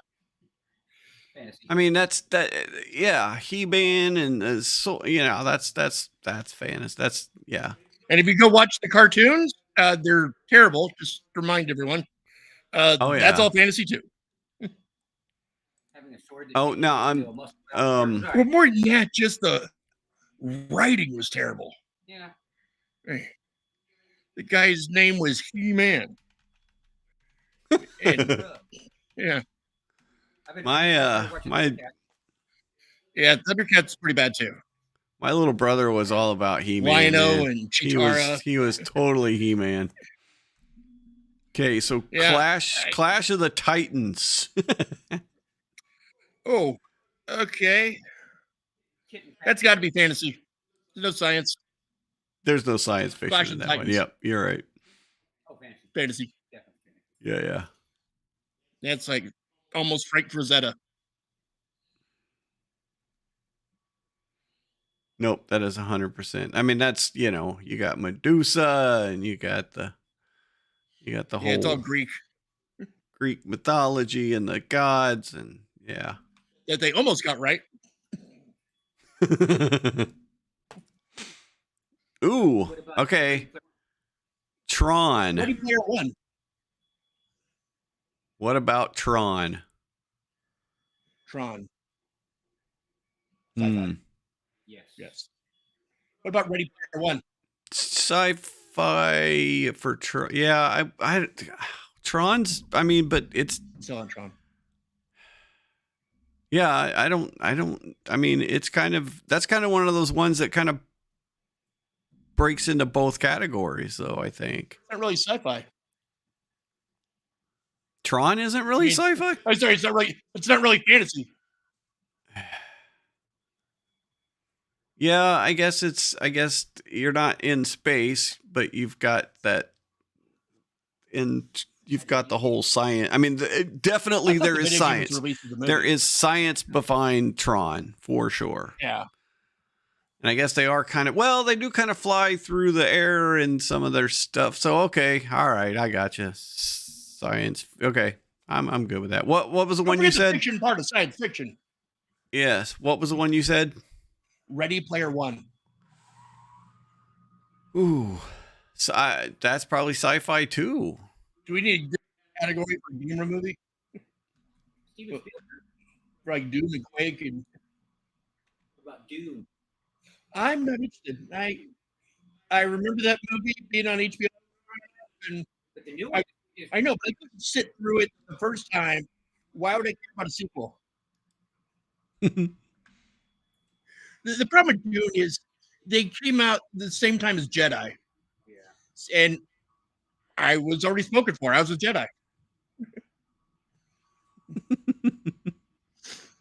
Fantasy. I mean, that's that. Yeah, He-Man and so that's fantasy. That's yeah. And if you go watch the cartoons, they're terrible. Just to remind everyone. That's all fantasy too. Oh, no, I'm well, more than that, just the writing was terrible. Yeah. The guy's name was He-Man. And, yeah. Thundercat's pretty bad too. My little brother was all about He-Man. Lion-O and Cheetara. He was totally He-Man. Okay, so Clash of the Titans. Oh, okay. That's got to be fantasy. There's no science. There's no science fiction in that one. Yep, you're right. Oh, fantasy. Yeah. That's like almost Frank Frazetta. Nope, that is 100%. I mean, that's, you got Medusa and you got the Yeah, it's all whole Greek. Greek mythology and the gods and yeah. That they almost got right. Ooh, okay. Tron. Ready Player One. What about Tron? Tron. Hmm. Yes. What about Ready Player One? Sci-fi for Tron. Yeah, I Tron's. I mean, but it's Still on Tron. yeah. I don't. I mean, it's that's kind of one of those ones that kind of breaks into both categories, though. I think It's not really sci-fi. Tron isn't really sci-fi. I'm sorry, it's not really. It's not really fantasy. Yeah, I guess you're not in space, but you've got that you've got the whole science. I mean, definitely there is science. There is science behind Tron for sure. Yeah. And I guess they are they do kind of fly through the air and some of their stuff. So, okay. All right. I got you. Science. Okay. I'm good with that. What was the one you said? Fiction part of science fiction. Yes. What was the one you said? Ready Player One. Ooh. So that's probably sci-fi too. Do we need a category for gamer movie? Like Doom and Quake and What about Doom? I'm not interested. I remember that movie being on HBO, and But the new one, I know, but I couldn't sit through it the first time. Why would I care about a sequel? The problem with Dune is they came out the same time as Jedi. Yeah. And I was already spoken for. I was a Jedi.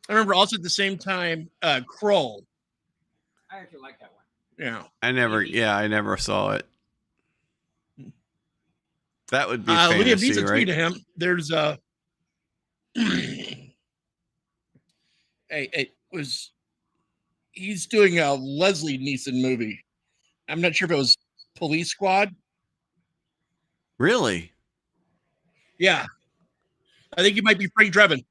I remember also at the same time, Kroll. I actually like that one. Yeah. I never saw it. That would be fantasy, Liam needs a right? tweet to him. There's a he's doing a Leslie Neeson movie. I'm not sure if it was Police Squad. Really? Yeah. I think it might be Frank Drebin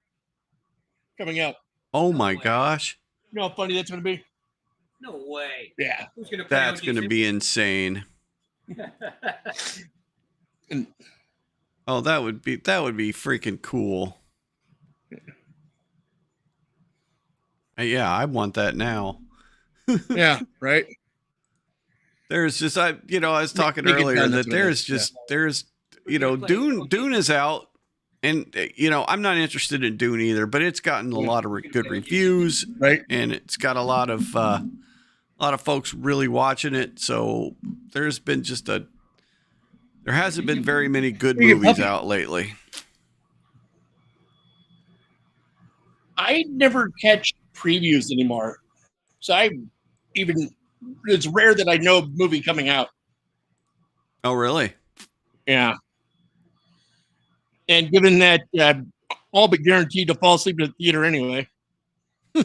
coming out. Oh my gosh. You know how funny that's going to be? No way. Yeah. Who's gonna play That's going to be insane. And Oh, that would be freaking cool. Yeah, I want that now. yeah, right. There's just I was talking Make it earlier done, that that's what it there's is, just there's Dune is out, and I'm not interested in Dune either, but it's gotten a lot of good reviews, Right. and it's got a lot of folks really watching it. So there's been there hasn't been very many good movies out lately. I never catch previews anymore. So it's rare that I know a movie coming out. Oh, really? Yeah. And given that all but guaranteed to fall asleep in the theater anyway. Well,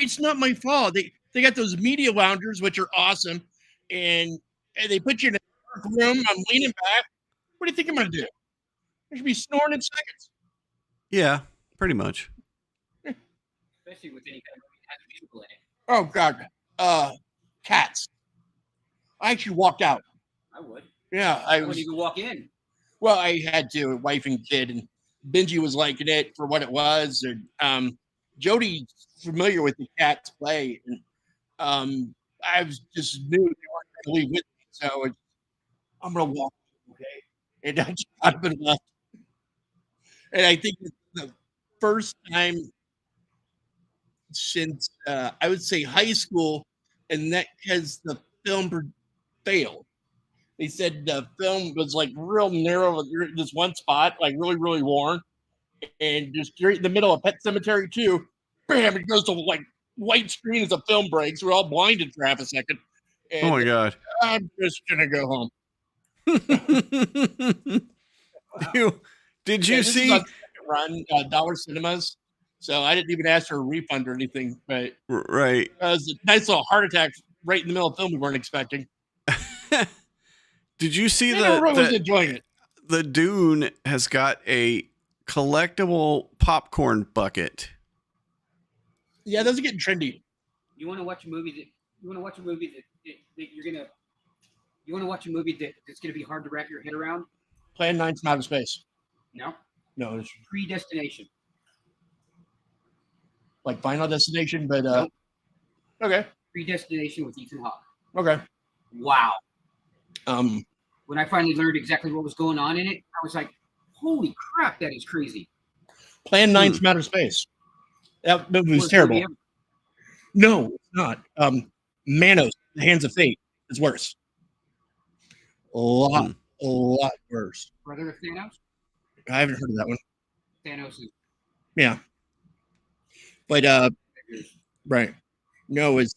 it's not my fault. They got those media loungers, which are awesome, and they put you in a dark room. I'm leaning back. What do you think I'm going to do? I should be snoring in seconds. Yeah, pretty much. Especially with any kind of movie that has musical in it. Oh God, Cats. I actually walked out. I would. Yeah, I wouldn't even walk in. Well, I had to, wife and kid, and Benji was liking it for what it was. And Jody's familiar with the Cats play, and I was just knew they weren't going to leave with me, so I'm going to walk, okay? And I just got up and left. And I think it's the first time since I would say high school, and that because the film failed. They said the film was like real narrow, this one spot, like really, really worn, and just straight in the middle of Pet Cemetery 2, bam, it goes to like white screen as the film breaks. We're all blinded for half a second. And Oh my God. I'm just gonna go home. Did you see run Dollar Cinemas? So I didn't even ask for a refund or anything, but Right. it was a nice little heart attack right in the middle of the film we weren't expecting. Did you see And everyone was enjoying it. The Dune has got a collectible popcorn bucket? Yeah, those are getting trendy. You want to watch a movie that you want to watch a movie that you're gonna you want to watch a movie that's gonna be hard to wrap your head around? Plan 9 from Outer Space. No, No, it's Predestination. like Final Destination, but Nope. okay, Predestination with Ethan Hawke. okay. Wow. Um, When I finally learned exactly what was going on in it, I was like, "Holy crap, that is crazy!" Plan 9 from Outer Space. That movie was Worst terrible. movie ever. No, it's not. Manos, The Hands of Fate is worse. A lot worse. Brother of Thanos. I haven't heard of that one. Thanos is Yeah, but right. No, it's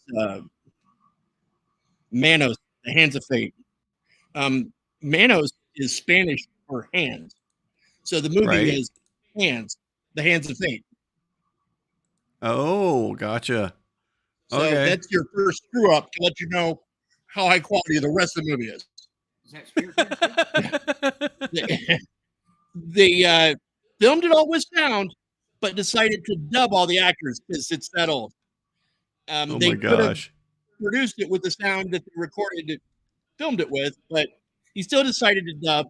Manos, The Hands of Fate. Manos is Spanish for hands, so the movie Right. is Hands, The Hands of Fate. Oh, gotcha. So Okay. that's your first screw up to let you know how high quality the rest of the movie is. Is that Spirit? They filmed it all with sound, but decided to dub all the actors because it's that old. Oh They my could have gosh. produced it with the sound that they recorded it, filmed it with, but he still decided to dub,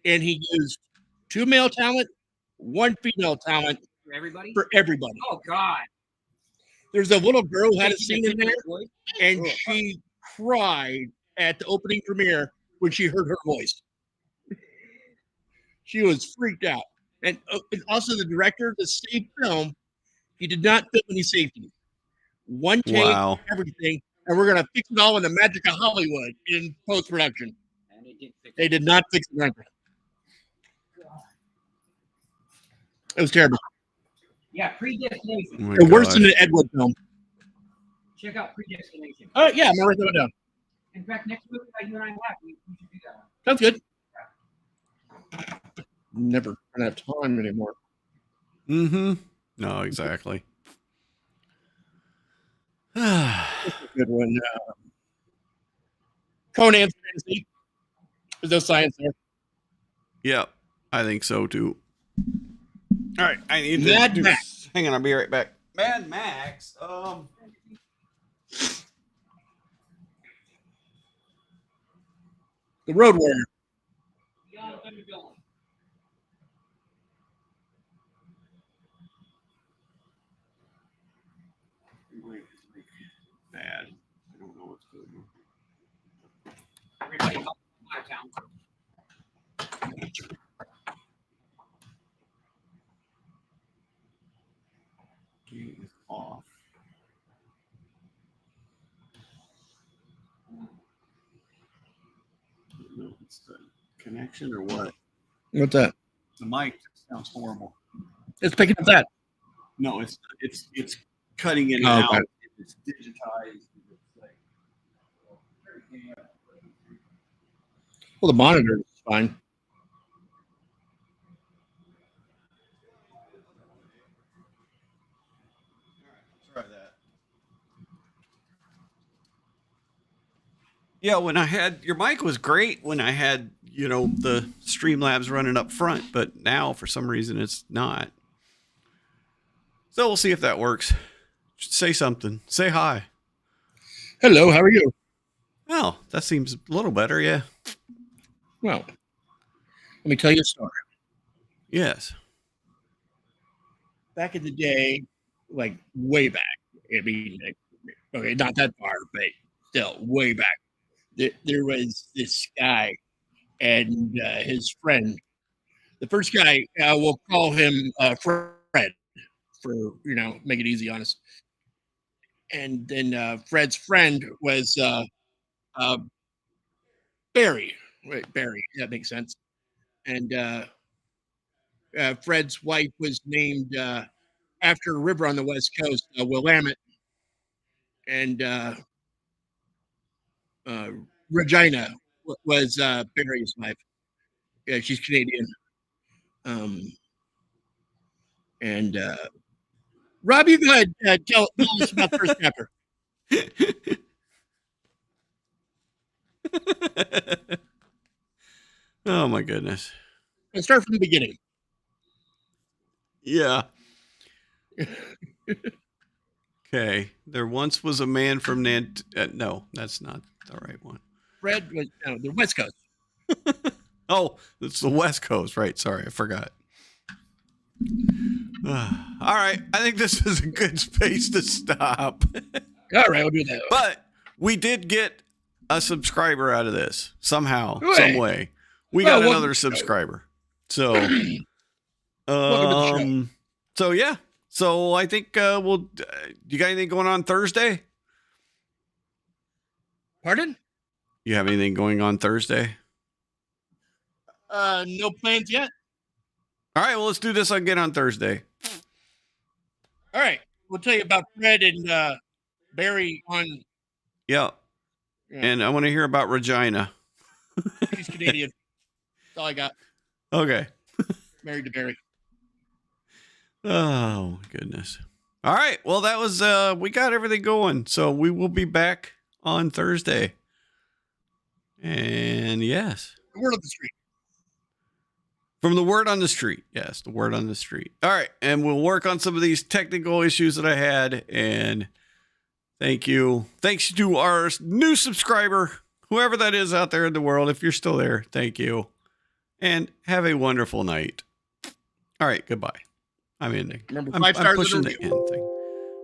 and he used 2 male talent, 1 female talent For everybody? for everybody. Oh, God. There's a little girl who had a Taking scene the in there, voice? and Oh, she cried at the opening premiere when she heard her voice. She was freaked out. And also the director, to save film, he did not film any safety. One take, Wow. everything, and we're going to fix it all in the magic of Hollywood in post-production. And it did fix They it. did not fix it right. It was terrible. Yeah, Predestination. Oh my They're worse than gosh. an Ed Wood film. Check out Predestination. Yeah, I'm going to write that down. In fact, next movie that you and I have, we should do that one. Sounds good. Never gonna have time anymore. Mm-hmm. No, exactly. Good one. Conan's Fantasy. There's no science there. Yep. I think so too. All right. I need Mad to Max. Hang on, I'll be right back. Mad Max. The Road Warrior. Beyond Thunderdome. Bad. I don't know what's good. Everybody help my town. Game is off. I don't know if it's the connection or what. What's that? The mic sounds horrible. It's picking up that. No, it's cutting in and Oh, okay. out. It's digitized. It's like, Well, the monitor is fine. try that. Yeah, when I had your mic was great when I had, the Streamlabs running up front, but now for some reason it's not. So we'll see if that works. Say something. Say hi. Hello, how are you? Oh, that seems a little better, yeah. Well, let me tell you a story. Yes. Back in the day, like way back, okay, not that far, but still way back, there was this guy and his friend. The first guy, we'll call him Fred for, make it easy on us. And then Fred's friend was Barry. Wait, Barry, that makes sense. And Fred's wife was named after a river on the West Coast, Willamette. And Regina was Barry's wife. Yeah, she's Canadian. And Rob, you go ahead. Tell us about the first chapter. Oh my goodness. Let's start from the beginning. Yeah. Okay. There once was a man from no, that's not the right one. Fred was the West Coast. Oh, it's the West Coast, right? Sorry, I forgot. All right, I think this is a good space to stop. All right, we'll do that. But we did get a subscriber out of this somehow, Hooray. some way. We got another subscriber. So, so yeah. So I think you got anything going on Thursday? Pardon? You have anything going on Thursday? No plans yet. All right, well, let's do this again on Thursday. All right, we'll tell you about Fred and Barry on. Yeah. And I want to hear about Regina. She's Canadian. That's all I got. Okay. Married to Barry. Oh, my goodness. All right. Well, that was, we got everything going. So we will be back on Thursday. And yes. The word on the street. From the word on the street. Yes, the word on the street. All right. And we'll work on some of these technical issues that I had. And thank you. Thanks to our new subscriber, whoever that is out there in the world. If you're still there, thank you. And have a wonderful night. All right. Goodbye. I'm ending. Remember, I'm 5 stars pushing in a the review. end thing.